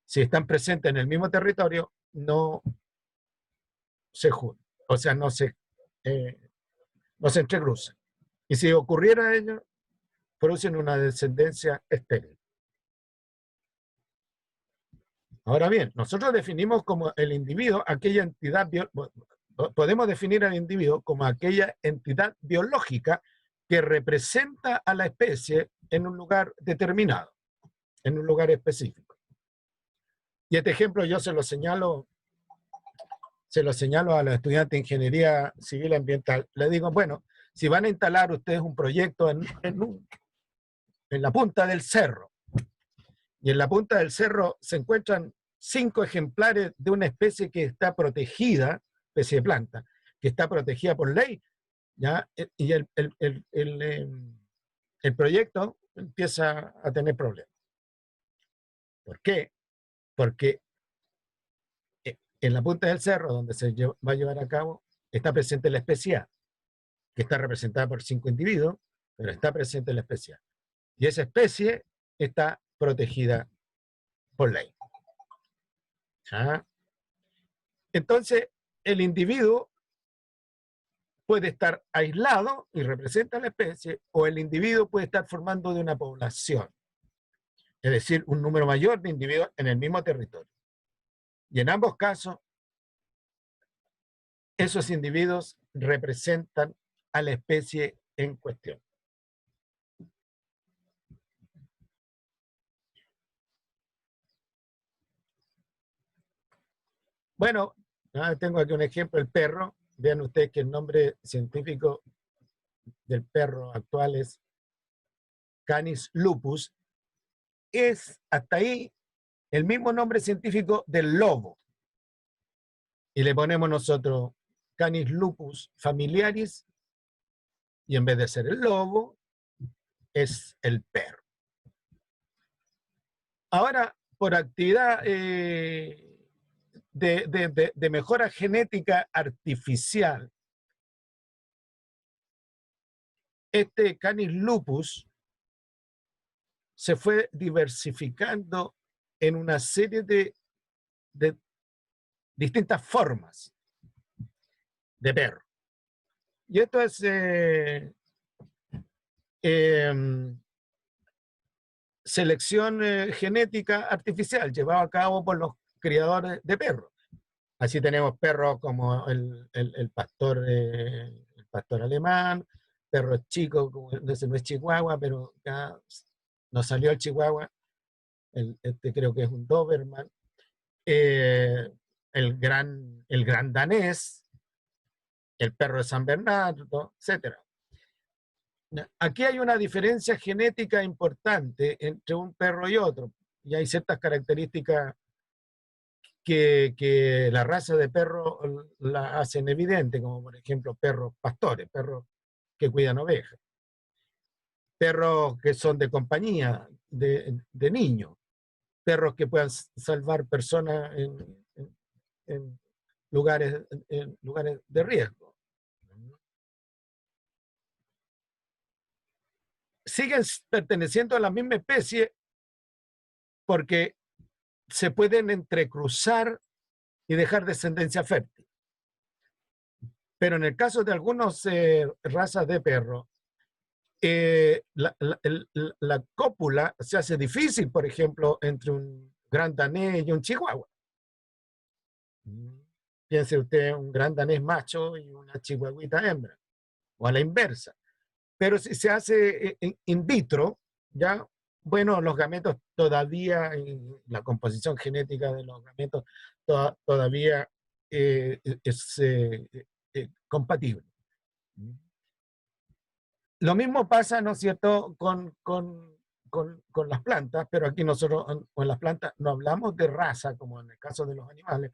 si están presentes en el mismo territorio, no se juntan, o sea, no se entrecruzan. Y si ocurriera ello, producen una descendencia estéril. Ahora bien, nosotros definimos como el individuo aquella entidad, podemos definir al individuo como aquella entidad biológica que representa a la especie en un lugar determinado, en un lugar específico. Y este ejemplo yo se lo señalo a los estudiantes de Ingeniería Civil Ambiental. Les digo, bueno, si van a instalar ustedes un proyecto en la punta del cerro, y en la punta del cerro se encuentran 5 ejemplares de una especie que está protegida, especie de planta, que está protegida por ley, ¿ya? Y el proyecto empieza a tener problemas. ¿Por qué? Porque en la punta del cerro, donde se va a llevar a cabo, está presente la especie A, que está representada por 5 individuos, pero está presente la especie A. Y esa especie está protegida por ley. ¿Ya? Entonces, el individuo puede estar aislado y representa a la especie, o el individuo puede estar formando de una población, es decir, un número mayor de individuos en el mismo territorio. Y en ambos casos, esos individuos representan a la especie en cuestión. Bueno, tengo aquí un ejemplo, el perro. Vean ustedes que el nombre científico del perro actual es Canis lupus. Es hasta ahí el mismo nombre científico del lobo. Y le ponemos nosotros Canis lupus familiaris, y en vez de ser el lobo, es el perro. Ahora, por actividad de mejora genética artificial, este Canis lupus se fue diversificando en una serie de distintas formas de perro. Y esto es selección genética artificial llevada a cabo por los criadores de perros. Así tenemos perros como el pastor alemán, perros chicos, como ese no es chihuahua, pero ya nos salió el chihuahua, este creo que es un Doberman, el gran danés, el perro de San Bernardo, etc. Aquí hay una diferencia genética importante entre un perro y otro, y hay ciertas características que la raza de perro la hacen evidente, como por ejemplo perros pastores, perros que cuidan ovejas, perros que son de compañía, de niños, perros que puedan salvar personas en lugares de riesgo. Siguen perteneciendo a la misma especie porque se pueden entrecruzar y dejar descendencia fértil. Pero en el caso de algunas razas de perro, la cópula se hace difícil, por ejemplo, entre un gran danés y un chihuahua. Piense usted un gran danés macho y una chihuahuita hembra, o a la inversa. Pero si se hace in vitro, ya bueno, los gametos todavía, la composición genética de los gametos todavía es compatible. Lo mismo pasa, ¿no es cierto?, con las plantas, pero aquí nosotros con las plantas no hablamos de raza, como en el caso de los animales,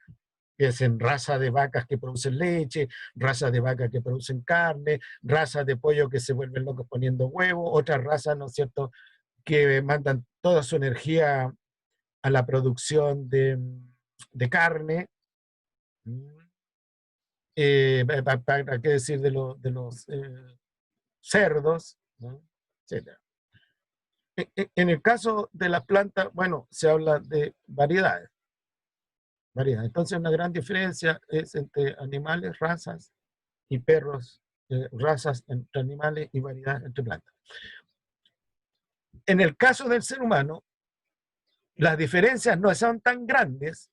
que es en raza de vacas que producen leche, raza de vacas que producen carne, raza de pollo que se vuelven locos poniendo huevos, otras razas, ¿no es cierto?, que mandan toda su energía a la producción de carne. ¿Para qué decir de los cerdos, ¿no? Etcétera. En el caso de las plantas, bueno, se habla de variedades. Entonces, una gran diferencia es entre animales, razas y perros, razas entre animales y variedades entre plantas. En el caso del ser humano, las diferencias no son tan grandes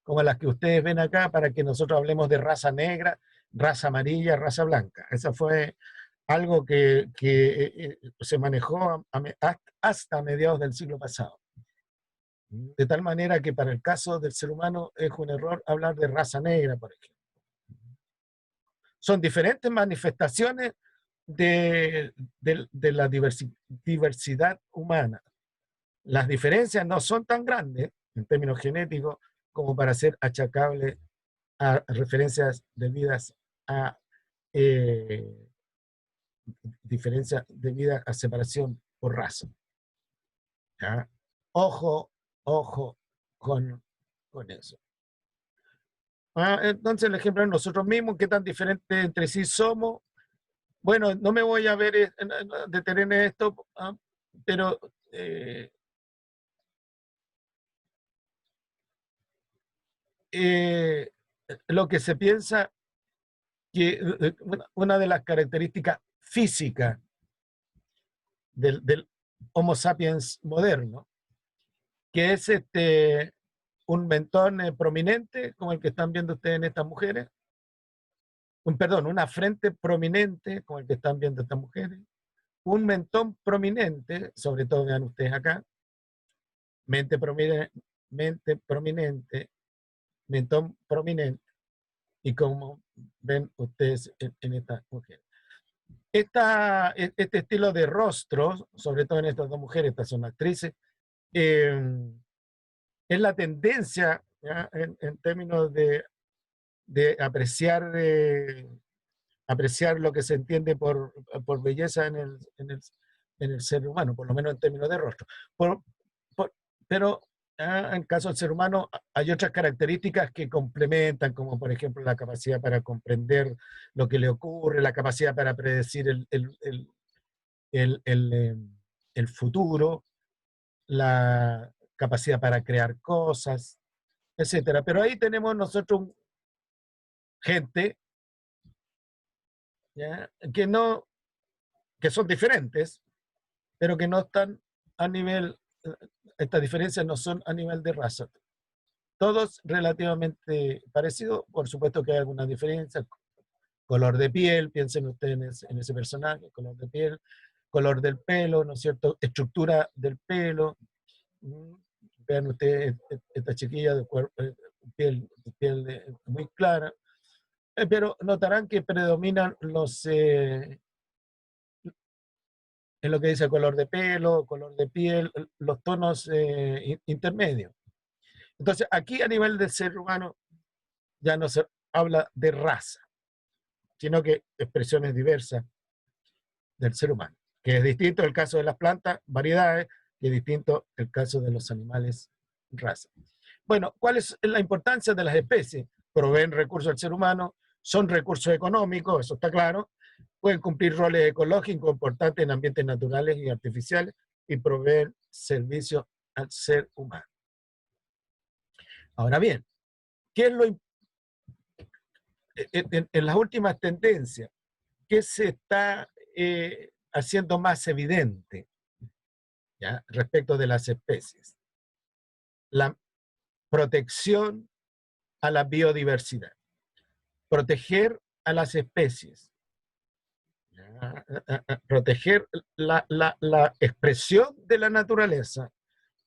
como las que ustedes ven acá para que nosotros hablemos de raza negra, raza amarilla, raza blanca. Esa fue algo que se manejó hasta mediados del siglo pasado. De tal manera que para el caso del ser humano es un error hablar de raza negra, por ejemplo. Son diferentes manifestaciones de la diversidad humana. Las diferencias no son tan grandes en términos genéticos como para ser achacables a referencias debidas a diferencia debida a separación por raza. ¿Ya? Ojo con eso. Entonces el ejemplo de nosotros mismos, qué tan diferentes entre sí somos. Bueno, no me voy a detener en esto, pero lo que se piensa que una de las características físicas del Homo sapiens moderno, que es un mentón prominente, como el que están viendo ustedes en estas mujeres, una frente prominente, como el que están viendo estas mujeres, un mentón prominente, sobre todo vean ustedes acá, mente prominente, mentón prominente, y como ven ustedes en estas mujeres. Este estilo de rostro, sobre todo en estas dos mujeres, estas son actrices, es la tendencia, ¿ya?, en términos de apreciar, apreciar lo que se entiende por belleza en el ser humano, por lo menos en términos de rostro. Pero en caso del ser humano hay otras características que complementan, como por ejemplo la capacidad para comprender lo que le ocurre, la capacidad para predecir el futuro, la capacidad para crear cosas, etcétera. Pero ahí tenemos nosotros gente, ¿ya?, que son diferentes, pero que no están a nivel, estas diferencias no son a nivel de raza. Todos relativamente parecidos, por supuesto que hay algunas diferencias. Color de piel, piensen ustedes en ese personaje, color de piel, color del pelo, ¿no es cierto?, estructura del pelo. Vean ustedes esta chiquilla de piel muy clara, pero notarán que predominan en lo que dice color de pelo, color de piel, los tonos intermedios. Entonces, aquí a nivel del ser humano ya no se habla de raza, sino que expresiones diversas del ser humano, que es distinto el caso de las plantas, variedades, y es distinto el caso de los animales, raza. Bueno, ¿cuál es la importancia de las especies? Proveen recursos al ser humano, son recursos económicos, eso está claro, pueden cumplir roles ecológicos importantes en ambientes naturales y artificiales y proveen servicios al ser humano. Ahora bien, ¿qué es lo en las últimas tendencias? ¿Qué se está haciendo más evidente, ¿ya?, respecto de las especies? La protección a la biodiversidad. Proteger a las especies, proteger la expresión de la naturaleza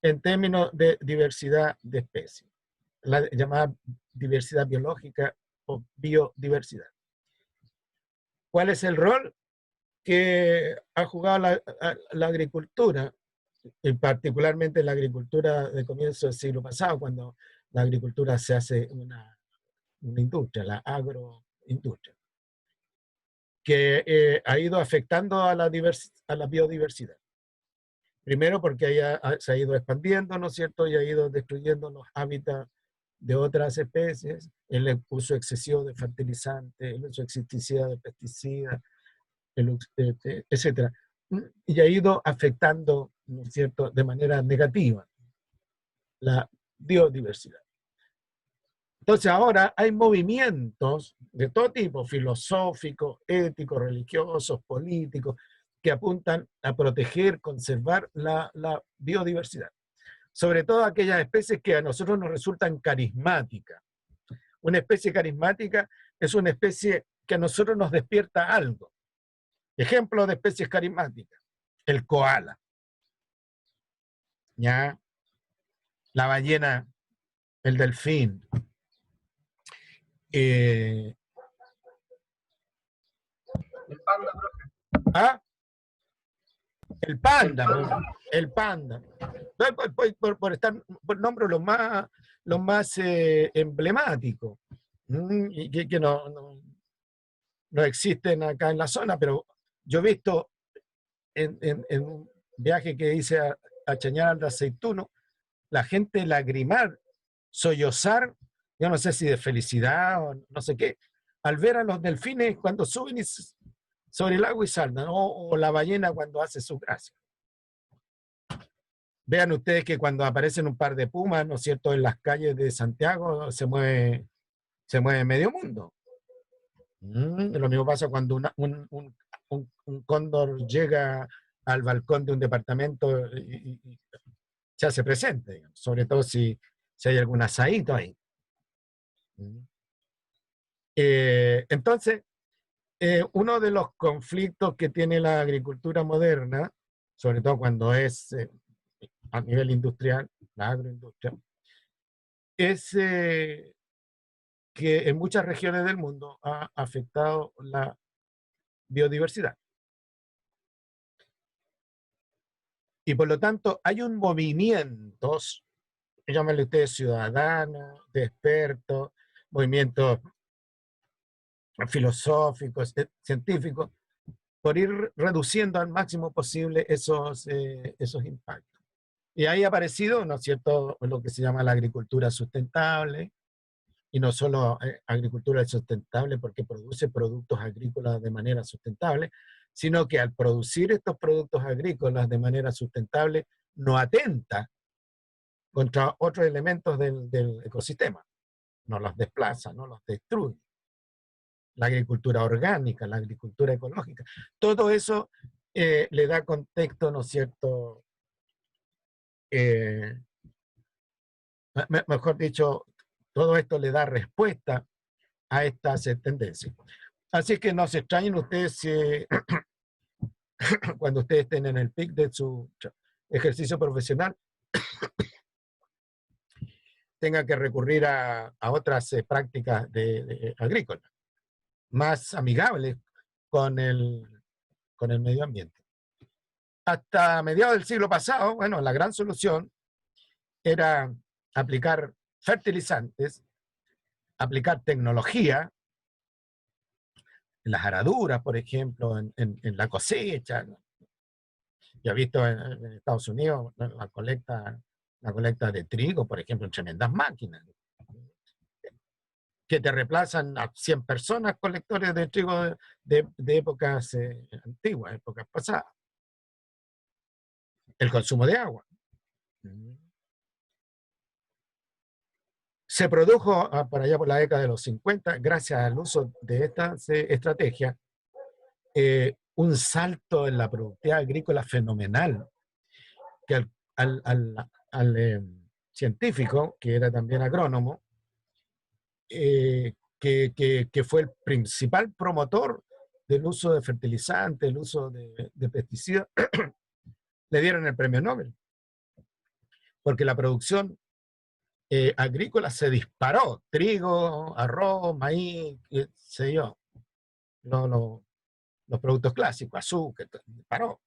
en términos de diversidad de especies, la llamada diversidad biológica o biodiversidad. ¿Cuál es el rol que ha jugado la agricultura, y particularmente la agricultura de comienzo del siglo pasado, cuando la agricultura se hace una industria, la agroindustria, que ha ido afectando a la biodiversidad? Primero porque se ha ido expandiendo, ¿no es cierto? Y ha ido destruyendo los hábitats de otras especies, el uso excesivo de fertilizantes, el uso excesivo de pesticidas, etcétera. Y ha ido afectando, ¿no es cierto?, de manera negativa la biodiversidad. Entonces ahora hay movimientos de todo tipo, filosóficos, éticos, religiosos, políticos, que apuntan a proteger, conservar la biodiversidad. Sobre todo aquellas especies que a nosotros nos resultan carismáticas. Una especie carismática es una especie que a nosotros nos despierta algo. Ejemplo de especies carismáticas: el koala, ¿ya? La ballena, el delfín, El panda, profe. ¿ah? El panda, el panda. Por nombre los más emblemáticos, y que no existen acá en la zona, pero yo he visto en un viaje que hice a Chañar de Aceituno, la gente lagrimar, sollozar, yo no sé si de felicidad o no sé qué, al ver a los delfines cuando suben sobre el agua y saltan, o la ballena cuando hace su gracia. Vean ustedes que cuando aparecen un par de pumas, ¿no es cierto?, en las calles de Santiago se mueve medio mundo. Lo mismo pasa cuando un cóndor llega al balcón de un departamento y se hace presente, digamos, sobre todo si hay algún asadito ahí. Entonces, uno de los conflictos que tiene la agricultura moderna, sobre todo cuando es a nivel industrial, la agroindustria, es que en muchas regiones del mundo ha afectado la biodiversidad. Y por lo tanto hay un movimiento, llámenle ustedes ciudadanos, de expertos, movimientos filosóficos, científicos, por ir reduciendo al máximo posible esos impactos. Y ahí ha aparecido, ¿no es cierto?, lo que se llama la agricultura sustentable, y no solo agricultura sustentable porque produce productos agrícolas de manera sustentable, sino que al producir estos productos agrícolas de manera sustentable no atenta contra otros elementos del ecosistema, no los desplaza, no los destruye. La agricultura orgánica, la agricultura ecológica, todo eso le da contexto, ¿no es cierto?, mejor dicho, todo esto le da respuesta a estas tendencias. Así que no se extrañen ustedes si cuando ustedes estén en el pic de su ejercicio profesional tengan que recurrir a otras prácticas agrícolas más amigables con el medio ambiente. Hasta mediados del siglo pasado, bueno, la gran solución era aplicar fertilizantes, aplicar tecnología en las araduras, por ejemplo, en la cosecha. Ya he visto en Estados Unidos la colecta de trigo, por ejemplo, en tremendas máquinas que te reemplazan a 100 personas colectores de trigo de épocas antiguas, épocas pasadas. El consumo de agua. Se produjo por allá por la década de los 50, gracias al uso de estas estrategias, un salto en la productividad agrícola fenomenal, que al científico, que era también agrónomo, que fue el principal promotor del uso de fertilizantes, el uso de pesticidas, le dieron el premio Nobel. Porque la producción agrícola se disparó. Trigo, arroz, maíz, qué sé yo. Los productos clásicos, azúcar, disparó.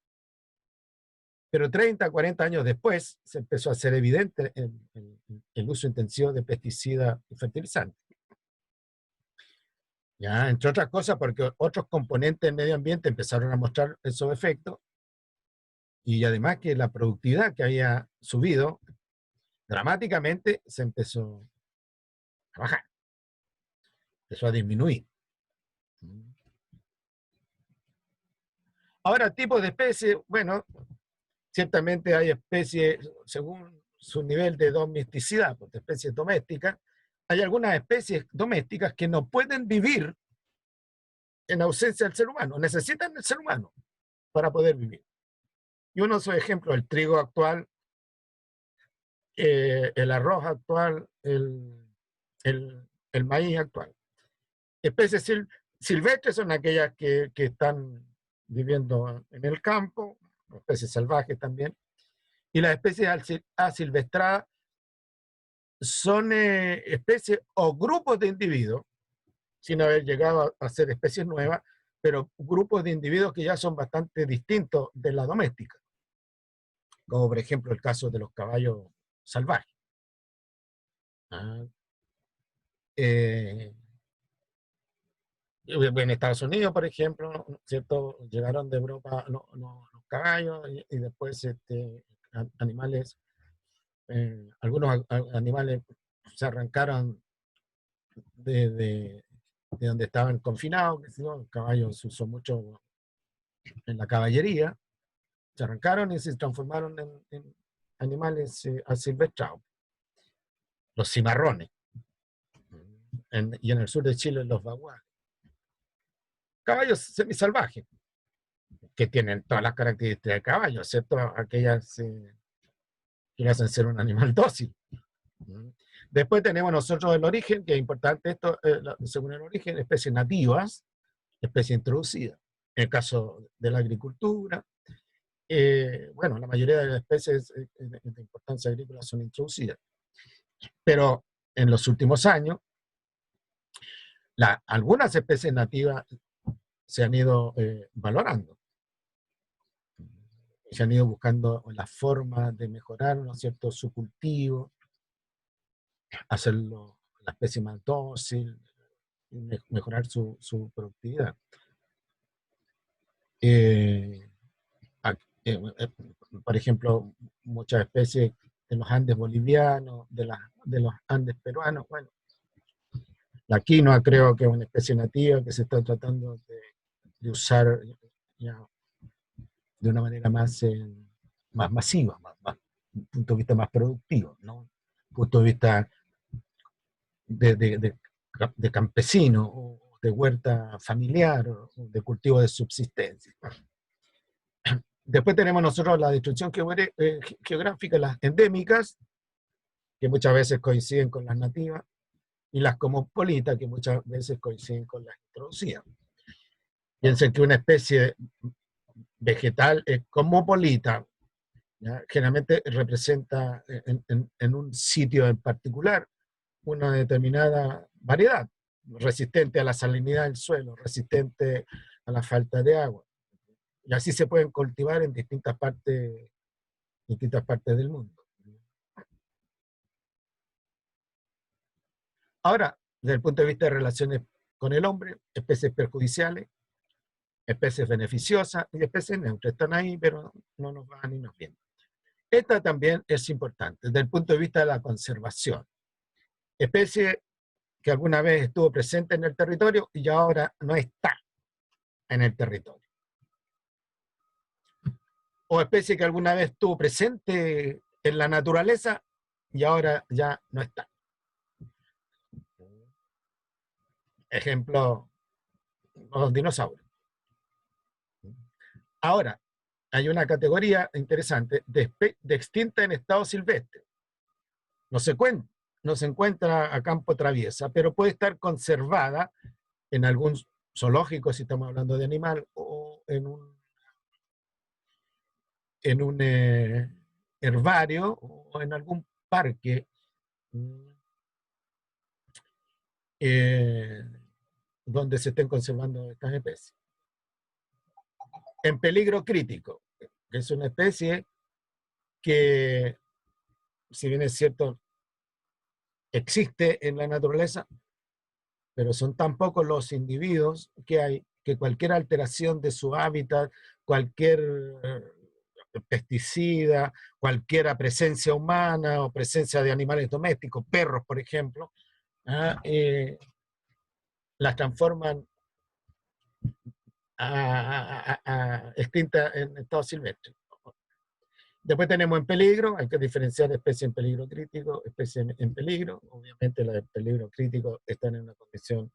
Pero 30, 40 años después se empezó a hacer evidente el uso intensivo de pesticidas y fertilizantes. Ya, entre otras cosas porque otros componentes del medio ambiente empezaron a mostrar esos efectos, y además que la productividad que había subido dramáticamente se empezó a bajar, empezó a disminuir. Ahora, tipos de especies, bueno, ciertamente hay especies según su nivel de domesticidad, porque especies domésticas. Hay algunas especies domésticas que no pueden vivir en ausencia del ser humano, necesitan del ser humano para poder vivir. Y uno de esos ejemplos, el trigo actual, el arroz actual, el maíz actual. Especies silvestres son aquellas que están viviendo en el campo, especies salvajes también, y las especies asilvestradas son especies o grupos de individuos, sin haber llegado a ser especies nuevas, pero grupos de individuos que ya son bastante distintos de la doméstica, como por ejemplo el caso de los caballos salvajes. En Estados Unidos, por ejemplo, ¿cierto? Llegaron de Europa los caballos y después animales, algunos animales se arrancaron de donde estaban confinados, ¿no? El caballo se usó mucho en la caballería, se arrancaron y se transformaron en animales asilvestrados, los cimarrones, y en el sur de Chile los baguales. Caballos semisalvajes, que tienen todas las características de caballo, excepto aquellas que le hacen ser un animal dócil. Después tenemos nosotros el origen, que es importante esto, según el origen, especies nativas, especies introducidas. En el caso de la agricultura, bueno, la mayoría de las especies de importancia agrícola son introducidas. Pero en los últimos años, algunas especies nativas se han ido valorando. Se han ido buscando la forma de mejorar, ¿no es cierto?, su cultivo, hacerlo la especie más dócil, mejorar su productividad. Por ejemplo, muchas especies de los Andes bolivianos, de los Andes peruanos, bueno, la quinoa creo que es una especie nativa que se está tratando de usar ya de una manera más masiva, un punto de vista más productivo, ¿no? Un punto de vista de campesino, o de huerta familiar, o de cultivo de subsistencia. Después tenemos nosotros la distribución geográfica, las endémicas, que muchas veces coinciden con las nativas, y las cosmopolitas, que muchas veces coinciden con las introducidas. Piensen que una especie vegetal es cosmopolita, ¿ya? Generalmente representa en un sitio en particular una determinada variedad, resistente a la salinidad del suelo, resistente a la falta de agua. Y así se pueden cultivar en distintas partes del mundo. Ahora, desde el punto de vista de relaciones con el hombre, especies perjudiciales, especies beneficiosas y especies neutras. Están ahí, pero no nos van ni nos vienen. Esta también es importante desde el punto de vista de la conservación. Especie que alguna vez estuvo presente en el territorio y ahora no está en el territorio. O especie que alguna vez estuvo presente en la naturaleza y ahora ya no está. Ejemplo, los dinosaurios. Ahora, hay una categoría interesante de extinta en estado silvestre. No se encuentra a campo traviesa, pero puede estar conservada en algún zoológico, si estamos hablando de animal, o en un herbario o en algún parque donde se estén conservando estas especies. En peligro crítico, que es una especie que, si bien es cierto, existe en la naturaleza, pero son tan pocos los individuos que hay que cualquier alteración de su hábitat, cualquier pesticida, cualquier presencia humana o presencia de animales domésticos, perros, por ejemplo, las transforman extintas en estado silvestre. Después tenemos en peligro, hay que diferenciar especies en peligro crítico, especies en peligro. Obviamente las de peligro crítico están en una condición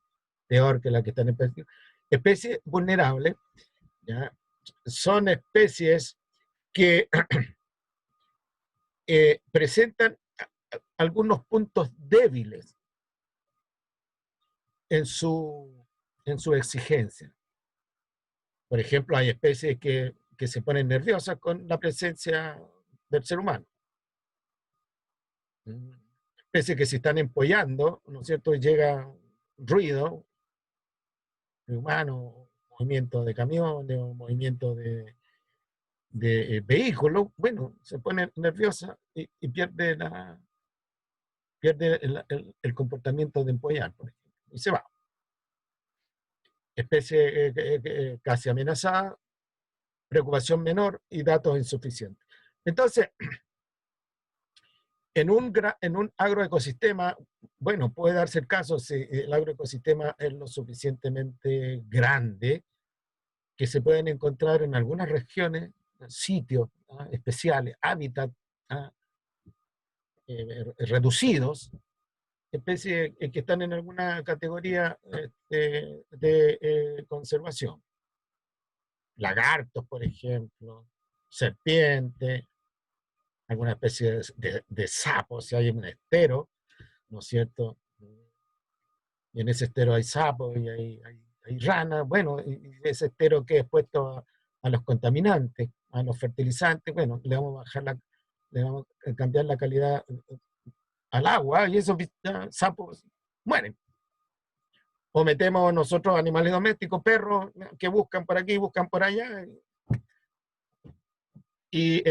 peor que las que están en peligro. Especies vulnerables, ¿ya? Son especies que presentan algunos puntos débiles en su exigencia. Por ejemplo, hay especies que se ponen nerviosas con la presencia del ser humano. Especies que se están empollando, ¿no es cierto? Llega ruido humano, movimiento de camiones, movimiento de vehículos, bueno, se pone nerviosa y pierde el comportamiento de empollar, por ejemplo, y se va. Especie casi amenazada, preocupación menor y datos insuficientes. Entonces, en un agroecosistema, bueno, puede darse el caso si el agroecosistema es lo suficientemente grande que se pueden encontrar en algunas regiones sitios especiales, hábitats reducidos, especies que están en alguna categoría de conservación. Lagartos, por ejemplo, serpientes, alguna especie de sapos, si hay un estero, ¿no es cierto? Y en ese estero hay sapos y hay ranas, bueno, y ese estero que es expuesto a los contaminantes, a los fertilizantes, bueno, le vamos a cambiar la calidad al agua y esos sapos mueren. O metemos nosotros animales domésticos, perros, que buscan por aquí, buscan por allá, y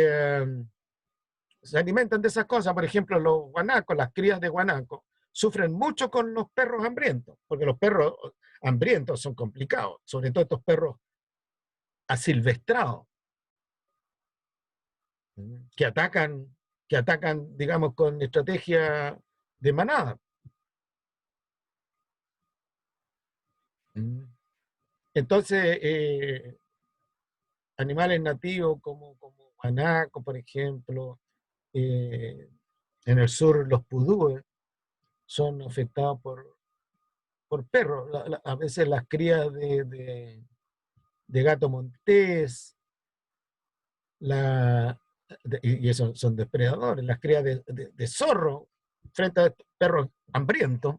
se alimentan de esas cosas. Por ejemplo, los guanacos, las crías de guanaco, sufren mucho con los perros hambrientos, porque los perros hambrientos son complicados, sobre todo estos perros asilvestrados, que atacan, digamos, con estrategia de manada. Entonces, animales nativos como guanaco, por ejemplo, en el sur los pudúes son afectados por perros. A veces las crías de gato montés, y esos son depredadores, las crías de zorro frente a estos perros hambrientos,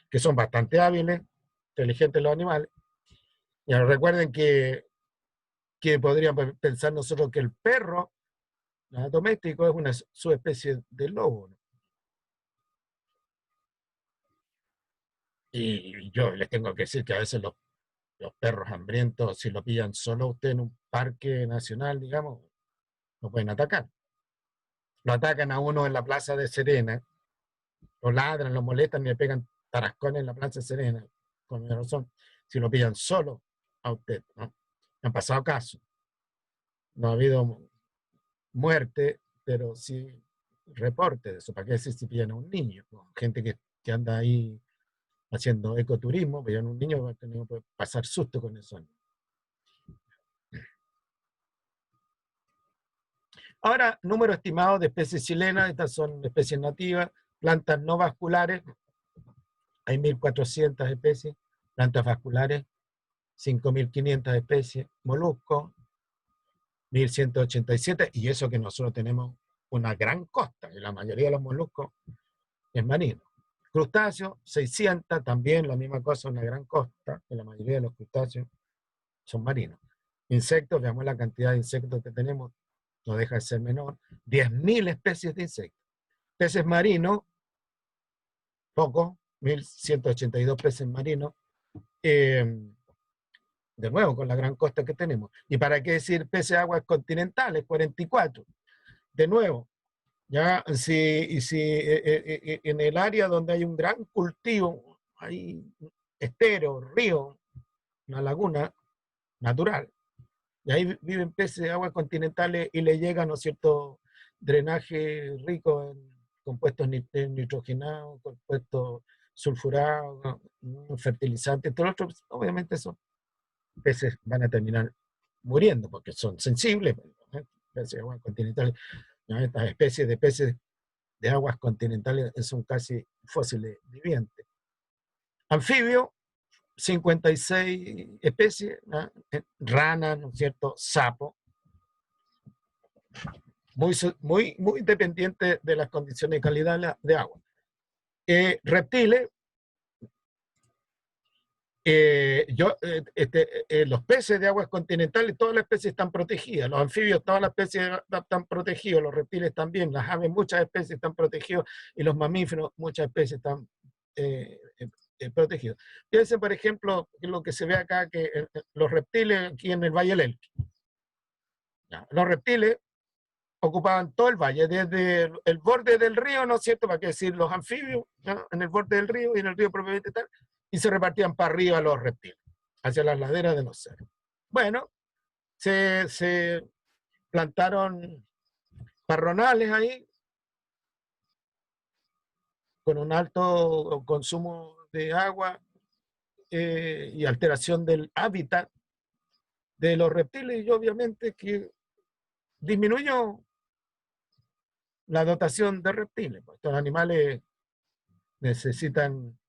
que son bastante hábiles, inteligentes los animales. Y ahora recuerden que podríamos pensar nosotros que el perro doméstico es una subespecie de lobo, ¿no? Y yo les tengo que decir que a veces los perros hambrientos, si lo pillan solo usted en un parque nacional, digamos, lo pueden atacar. Lo atacan a uno en la Plaza de Serena, lo ladran, lo molestan y le pegan tarascones en la Plaza de Serena, con mi razón, si lo pillan solo a usted, ¿no? Han pasado casos. No ha habido muerte, pero sí reporte de eso. ¿Para qué decir si pillan a un niño? ¿No? Gente que anda ahí haciendo ecoturismo, pillan a un niño, va a tener que pasar susto con eso. Ahora, número estimado de especies chilenas, estas son especies nativas, plantas no vasculares, hay 1.400 especies, plantas vasculares, 5.500 especies, moluscos, 1.187, y eso que nosotros tenemos una gran costa, y la mayoría de los moluscos es marino. Crustáceos, 600, también la misma cosa, una gran costa, que la mayoría de los crustáceos son marinos. Insectos, veamos la cantidad de insectos que tenemos, no deja de ser menor, 10.000 especies de insectos. Peces marinos, poco, 1.182 peces marinos, de nuevo, con la gran costa que tenemos. ¿Y para qué decir peces de aguas continentales? 44. De nuevo, ya si en el área donde hay un gran cultivo, hay estero, río, una laguna natural, y ahí viven peces de aguas continentales y le llega, ¿no es cierto?, drenaje rico en compuestos nitrogenados, compuestos sulfurados, fertilizantes, todo otro, obviamente esos peces van a terminar muriendo porque son sensibles, peces de aguas continentales. Estas especies de peces de aguas continentales son casi fósiles vivientes. Anfibio, 56 especies, ¿no? Rana, ¿no es cierto? Sapo, muy dependiente de las condiciones de calidad de agua. Reptiles, los peces de aguas continentales, todas las especies están protegidas, los anfibios, todas las especies están protegidos, los reptiles también, las aves, muchas especies están protegidos, y los mamíferos, muchas especies están protegidos. Fíjense, por ejemplo, lo que se ve acá, que los reptiles aquí en el Valle del Elqui. Los reptiles ocupaban todo el valle, desde el borde del río, ¿no es cierto?, para qué decir los anfibios, ¿no?, en el borde del río y en el río propiamente tal, y se repartían para arriba los reptiles, hacia las laderas de los cerros. Bueno, se plantaron parronales ahí, con un alto consumo de agua y alteración del hábitat de los reptiles, y obviamente que disminuyó la dotación de reptiles. Estos animales necesitan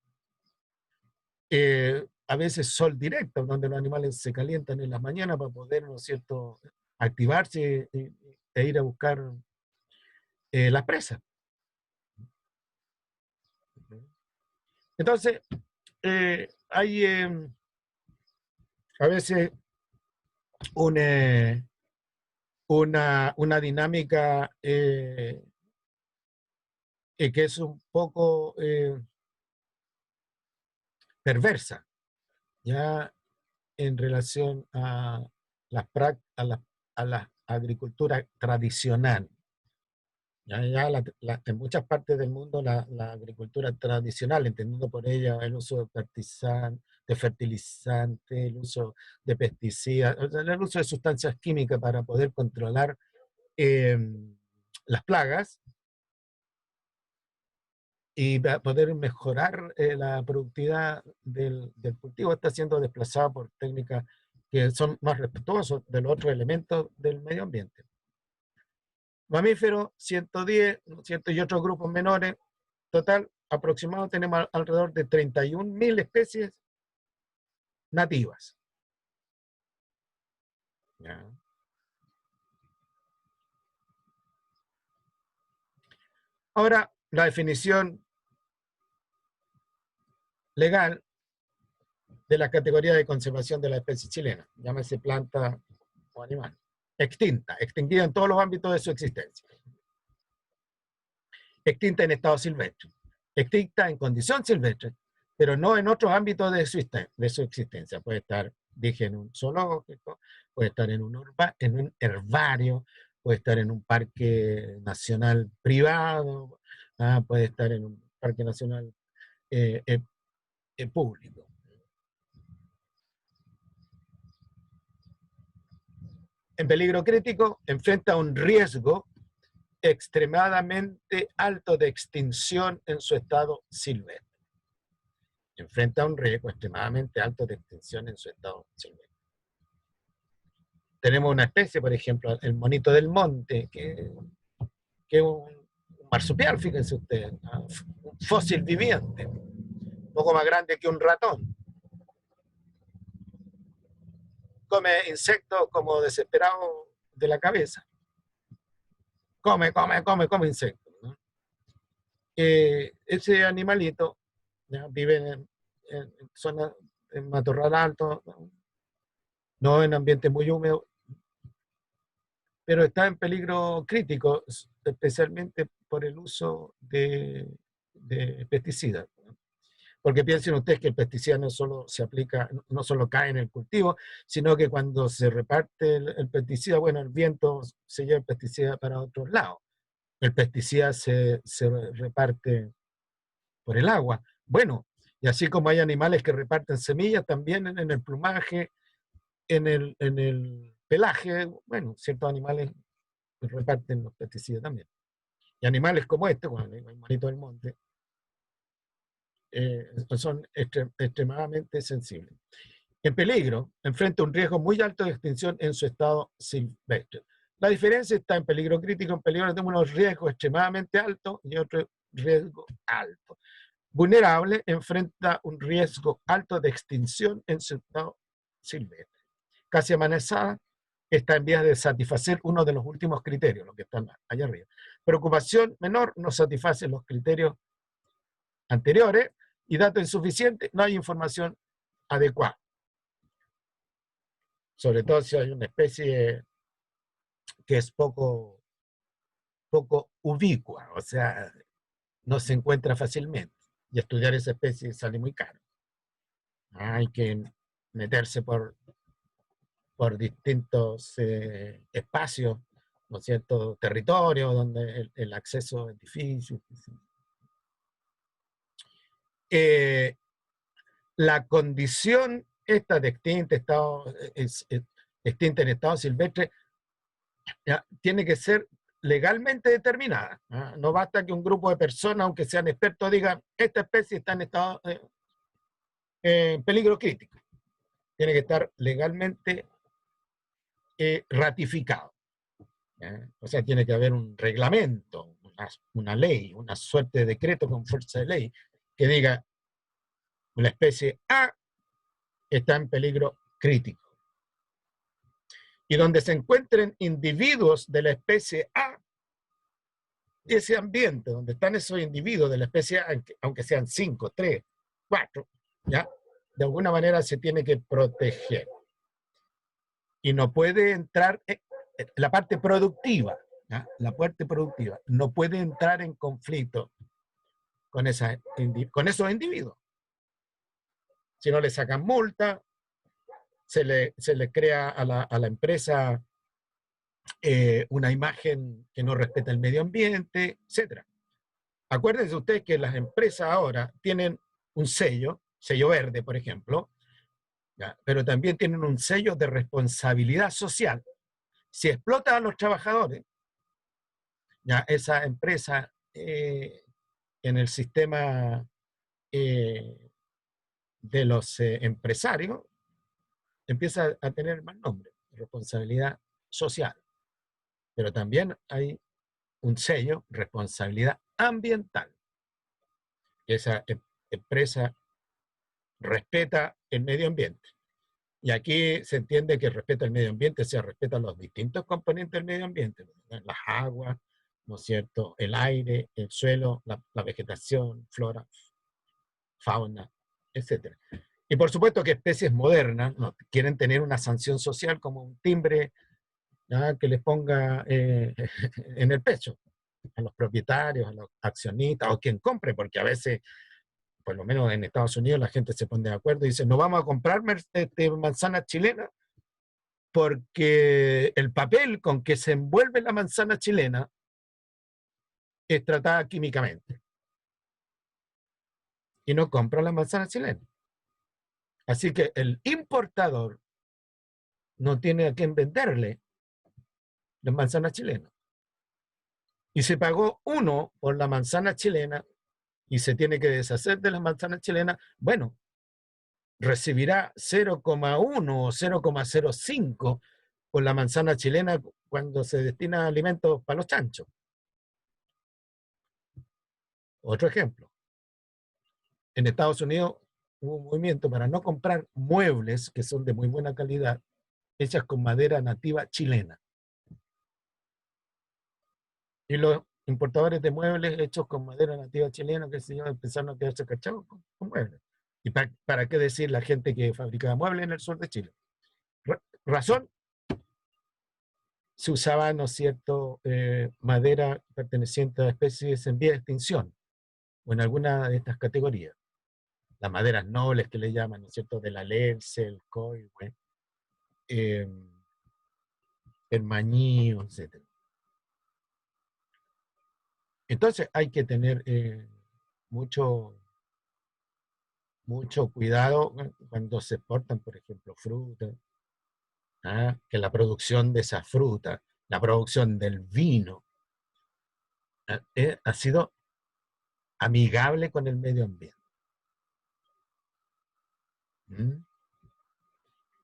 a veces sol directo, donde los animales se calientan en las mañanas para poder, ¿no es cierto?, activarse e ir a buscar las presas. Entonces, hay a veces una dinámica que es un poco perversa, ya en relación a la agricultura tradicional. En muchas partes del mundo la agricultura tradicional, entendiendo por ella el uso de fertilizantes, el uso de pesticidas, el uso de sustancias químicas para poder controlar las plagas y para poder mejorar la productividad del cultivo, está siendo desplazada por técnicas que son más respetuosas de los otros elementos del medio ambiente. Mamíferos, 110, ¿cierto?, y otros grupos menores. Total, aproximadamente tenemos alrededor de 31.000 especies nativas. ¿Ya? Ahora, la definición legal de la categoría de conservación de la especie chilena, llámese planta o animal. Extinguida en todos los ámbitos de su existencia. Extinta en estado silvestre. Extinta en condición silvestre, pero no en otros ámbitos de su existencia. Puede estar, dije, en un zoológico, puede estar en un herbario, puede estar en un parque nacional privado, puede estar en un parque nacional público. En peligro crítico, enfrenta un riesgo extremadamente alto de extinción en su estado silvestre. Enfrenta un riesgo extremadamente alto de extinción en su estado silvestre. Tenemos una especie, por ejemplo, el monito del monte, que es un marsupial, fíjense ustedes, un fósil viviente, un poco más grande que un ratón. Come insectos como desesperado de la cabeza. Come insectos, ¿no? ese animalito ¿ya? Vive en zonas, en matorral alto, no en ambientes muy húmedos, pero está en peligro crítico, especialmente por el uso de pesticidas. Porque piensen ustedes que el pesticida no solo se aplica, no solo cae en el cultivo, sino que cuando se reparte el pesticida, bueno, el viento se lleva el pesticida para otros lados. El pesticida se reparte por el agua. Bueno, y así como hay animales que reparten semillas, también en el plumaje, en el pelaje, bueno, ciertos animales reparten los pesticidas también. Y animales como este, bueno, el animalito del monte, son extremadamente sensibles. En peligro, enfrenta un riesgo muy alto de extinción en su estado silvestre. La diferencia está en peligro crítico, en peligro de unos riesgos extremadamente altos y otro riesgo alto. Vulnerable, enfrenta un riesgo alto de extinción en su estado silvestre. Casi amenazada, está en vías de satisfacer uno de los últimos criterios, los que están allá arriba. Preocupación menor, no satisface los criterios anteriores, y datos insuficientes, no hay información adecuada. Sobre todo si hay una especie que es poco ubicua, o sea, no se encuentra fácilmente. Y estudiar esa especie sale muy caro. Hay que meterse por distintos espacios, ¿no es cierto?, territorios donde el acceso es difícil. La condición esta de extinta, extinta en estado silvestre, ya, tiene que ser legalmente determinada. No basta que un grupo de personas, aunque sean expertos, digan esta especie está en estado en peligro crítico. Tiene que estar legalmente ratificado. O sea, tiene que haber un reglamento, una ley, una suerte de decreto con fuerza de ley que diga la especie A está en peligro crítico. Y donde se encuentren individuos de la especie A, ese ambiente donde están esos individuos de la especie A, aunque sean 5, 3, 4, ¿ya? De alguna manera se tiene que proteger. Y no puede entrar la parte productiva, ¿ya? La parte productiva no puede entrar en conflicto con esos individuos. Si no le sacan multa, se le crea a la empresa una imagen que no respeta el medio ambiente, etc. Acuérdense ustedes que las empresas ahora tienen un sello verde, por ejemplo, ¿ya? Pero también tienen un sello de responsabilidad social. Si explotan a los trabajadores, ya esa empresa en el sistema de los empresarios empieza a tener mal nombre, responsabilidad social. Pero también hay un sello, responsabilidad ambiental. Esa empresa respeta el medio ambiente. Y aquí se entiende que el respeto al medio ambiente, se respetan los distintos componentes del medio ambiente, las aguas, ¿no es cierto?, el aire, el suelo, la vegetación, flora, fauna, etc. Y por supuesto que especies modernas no quieren tener una sanción social como un timbre, ¿ya?, que les ponga en el pecho a los propietarios, a los accionistas o quien compre, porque a veces, por lo menos en Estados Unidos, la gente se pone de acuerdo y dice, no vamos a comprar manzanas chilenas porque el papel con que se envuelve la manzana chilena es tratada químicamente. Y no compra la manzana chilena. Así que el importador no tiene a quién venderle las manzanas chilenas. Y se pagó uno por la manzana chilena y se tiene que deshacer de las manzanas chilenas, bueno, recibirá 0,1 o 0,05 por la manzana chilena cuando se destina a alimentos para los chanchos. Otro ejemplo. En Estados Unidos hubo un movimiento para no comprar muebles que son de muy buena calidad, hechas con madera nativa chilena. Y los importadores de muebles hechos con madera nativa chilena, que se yo, empezaron a quedarse cachados con muebles. ¿Y para qué decir la gente que fabricaba muebles en el sur de Chile? Razón, se usaba, ¿no es cierto?, madera perteneciente a especies en vía de extinción, o en alguna de estas categorías. Las maderas nobles que le llaman, ¿no es cierto?, de la alerce, el coihue, el mañío, etc. Entonces hay que tener mucho cuidado cuando se exportan, por ejemplo, frutas, que la producción de esa fruta, la producción del vino, ha sido amigable con el medio ambiente. ¿Mm?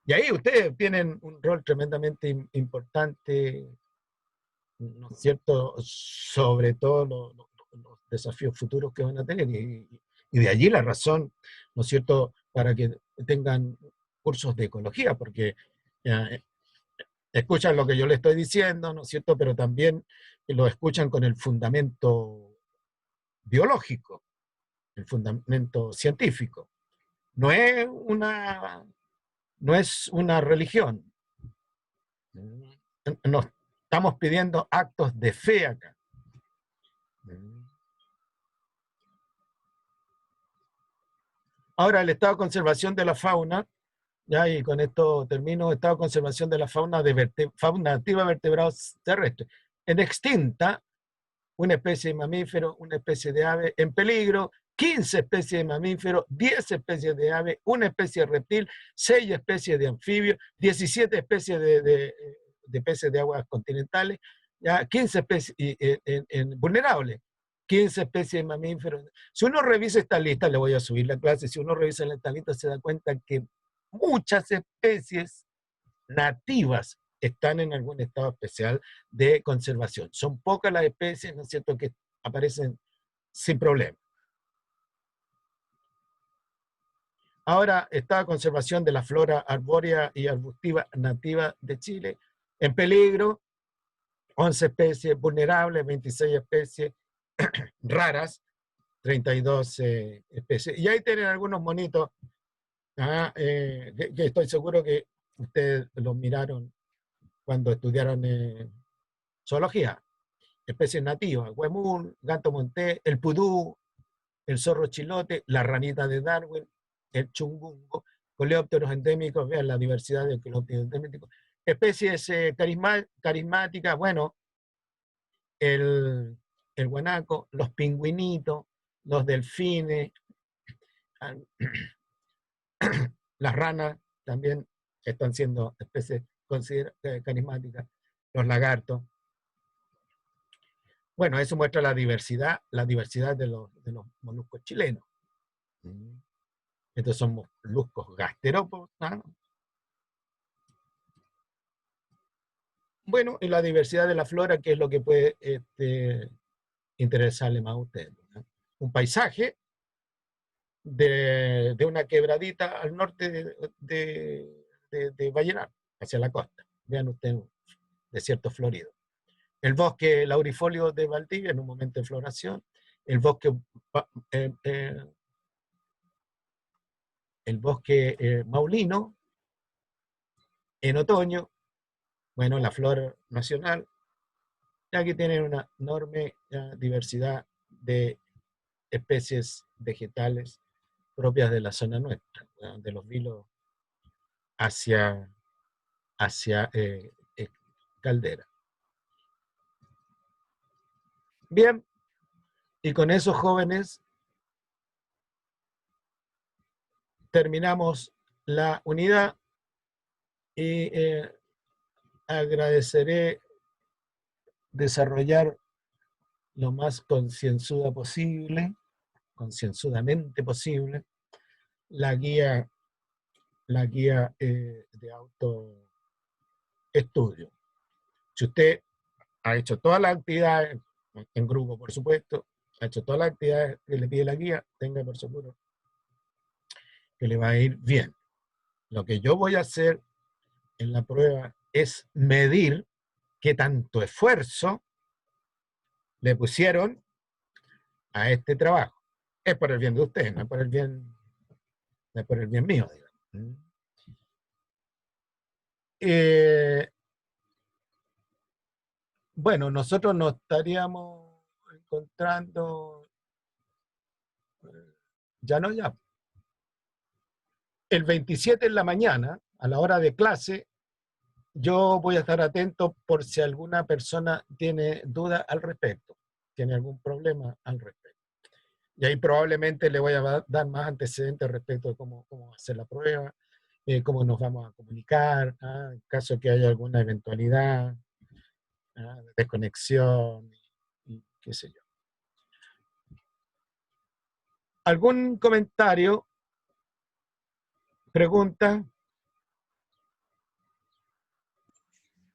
Y ahí ustedes tienen un rol tremendamente importante, ¿no es cierto?, sobre todo los desafíos futuros que van a tener. Y de allí la razón, ¿no es cierto?, para que tengan cursos de ecología, porque escuchan lo que yo les estoy diciendo, ¿no es cierto?, pero también lo escuchan con el fundamento biológico, el fundamento científico. No es una religión. Nos estamos pidiendo actos de fe acá. Ahora, el estado de conservación de la fauna, ya, y con esto termino, estado de conservación de la fauna nativa de vertebrados terrestres. En extinta, una especie de mamífero, una especie de ave en peligro, 15 especies de mamíferos, 10 especies de ave, una especie de reptil, 6 especies de anfibios, 17 especies de peces de aguas continentales, ya 15 especies vulnerables, 15 especies de mamíferos. Si uno revisa esta lista, le voy a subir la clase, si uno revisa esta lista se da cuenta que muchas especies nativas están en algún estado especial de conservación. Son pocas las especies, ¿no es cierto?, que aparecen sin problema. Ahora, estado de conservación de la flora arbórea y arbustiva nativa de Chile. En peligro, 11 especies vulnerables, 26 especies raras, 32 especies. Y ahí tienen algunos monitos, que estoy seguro que ustedes los miraron cuando estudiaron zoología. Especies nativas: huemul, gato montés, el pudú, el zorro chilote, la ranita de Darwin, el chungungo, coleópteros endémicos, vean la diversidad de coleópteros endémicos. Especies carismáticas, bueno, el guanaco, los pingüinitos, los delfines, las ranas también están siendo especies carismáticas, los lagartos. Bueno, eso muestra la diversidad de los moluscos chilenos. Estos son moluscos gasterópodos. Bueno, y la diversidad de la flora, que es lo que puede interesarle más a ustedes. Un paisaje de una quebradita al norte de Vallenar, hacia la costa. Vean ustedes, desierto florido. El bosque laurifolio de Valdivia en un momento de floración, el bosque maulino en otoño, bueno, la flora nacional. Y aquí tienen una enorme diversidad de especies vegetales propias de la zona nuestra, de los vilos hacia Caldera. Bien, y con esos jóvenes terminamos la unidad y agradeceré desarrollar lo más concienzudamente posible la guía de autoestudio. Si usted ha hecho todas las actividades, en grupo por supuesto, ha hecho todas las actividades que le pide la guía, tenga por seguro que le va a ir bien. Lo que yo voy a hacer en la prueba es medir qué tanto esfuerzo le pusieron a este trabajo. Es por el bien de ustedes, no es por el bien, no es por el bien mío, digamos. Bueno, nosotros nos estaríamos encontrando, ya no, ya. El 27 en la mañana, a la hora de clase, yo voy a estar atento por si alguna persona tiene duda al respecto, tiene algún problema al respecto. Y ahí probablemente le voy a dar más antecedentes respecto de cómo hacer la prueba, cómo nos vamos a comunicar, en caso que haya alguna eventualidad, de desconexión, y qué sé yo. ¿Algún comentario? ¿Pregunta?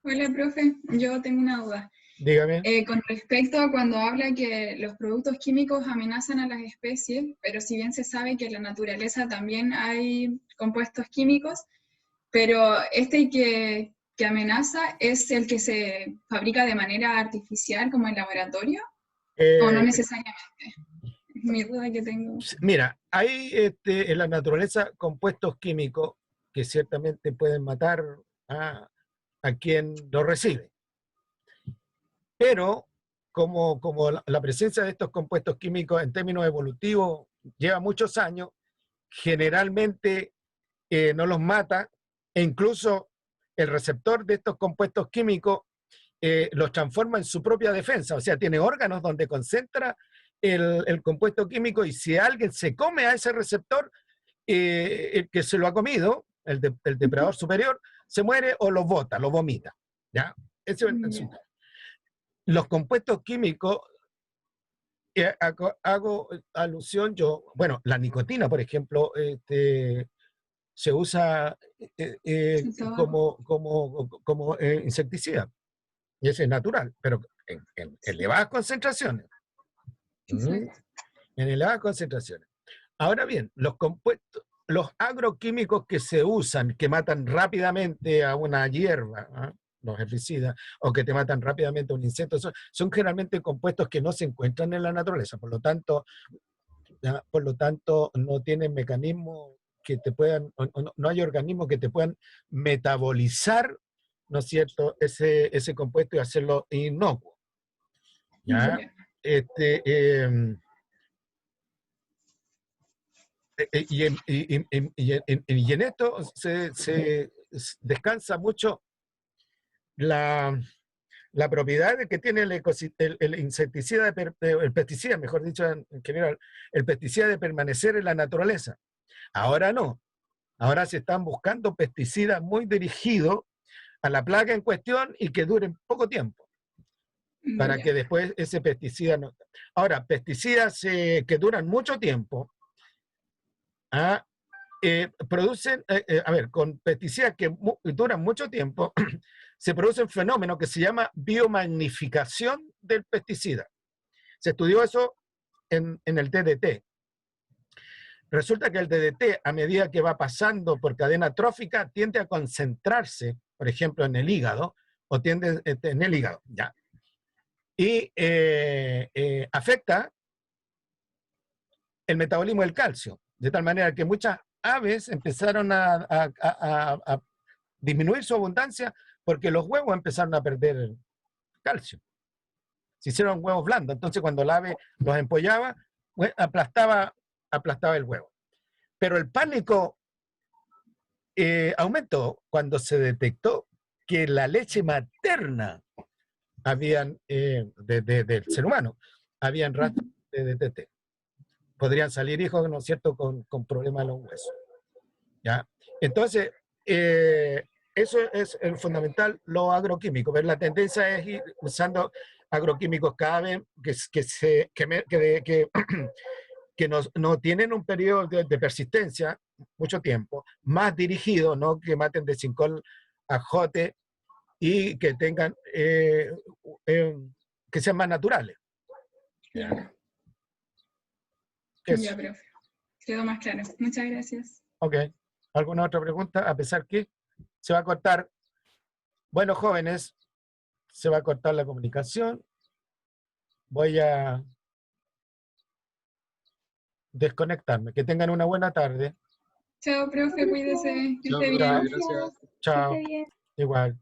Hola, profe. Yo tengo una duda. Dígame. Con respecto a cuando habla que los productos químicos amenazan a las especies, pero si bien se sabe que en la naturaleza también hay compuestos químicos, pero este que amenaza es el que se fabrica de manera artificial, como en laboratorio, o no necesariamente. Es mi duda que tengo. Mira, hay en la naturaleza compuestos químicos que ciertamente pueden matar a quien lo recibe. Pero como la presencia de estos compuestos químicos en términos evolutivos lleva muchos años, generalmente no los mata, e incluso el receptor de estos compuestos químicos los transforma en su propia defensa, o sea, tiene órganos donde concentra el compuesto químico, y si alguien se come a ese receptor, el que se lo ha comido, el depredador superior, se muere o lo bota, lo vomita. ¿Ya? Ese es el asunto. Los compuestos químicos, hago alusión yo, bueno, la nicotina, por ejemplo, se usa como insecticida, y eso es natural, pero en elevadas concentraciones. En elevadas concentraciones. Ahora bien, los compuestos, los agroquímicos que se usan, que matan rápidamente a una hierba, los herbicidas, o que te matan rápidamente a un insecto, son generalmente compuestos que no se encuentran en la naturaleza, por lo tanto no tienen mecanismos que te puedan, no hay organismos que te puedan metabolizar, ¿no es cierto?, ese compuesto y hacerlo inocuo. ¿Ya? Y en esto se descansa mucho la propiedad que tiene el insecticida, el pesticida, mejor dicho en general, el pesticida de permanecer en la naturaleza. Ahora no. Ahora se están buscando pesticidas muy dirigidos a la plaga en cuestión y que duren poco tiempo, para que después ese pesticida no... Ahora, pesticidas que duran mucho tiempo, producen, con pesticidas que duran mucho tiempo, se produce un fenómeno que se llama biomagnificación del pesticida. Se estudió eso en el DDT. Resulta que el DDT, a medida que va pasando por cadena trófica, tiende a concentrarse, por ejemplo, en el hígado, o tiende en el hígado, ¿ya? Y afecta el metabolismo del calcio, de tal manera que muchas aves empezaron a disminuir su abundancia porque los huevos empezaron a perder calcio. Se hicieron huevos blandos, entonces cuando el ave los empollaba, aplastaba el huevo. Pero el pánico aumentó cuando se detectó que la leche materna del ser humano habían rastros de DDT. Podrían salir hijos, ¿no es cierto?, con problemas de los huesos. ¿Ya? Entonces, eso es el fundamental, lo agroquímico. Pero la tendencia es ir usando agroquímicos cada vez que no tienen un periodo de persistencia, mucho tiempo, más dirigido, ¿no?, que maten de sincol a jote y que tengan, que sean más naturales. Ya, profe. Quedó más claro. Muchas gracias. Ok. ¿Alguna otra pregunta? A pesar que se va a cortar, bueno, jóvenes, se va a cortar la comunicación. voy a desconectarme. Que tengan una buena tarde. Chao, profe, cuídese, que esté bien. Chao. Gracias. Que Chao. esté bien. Igual.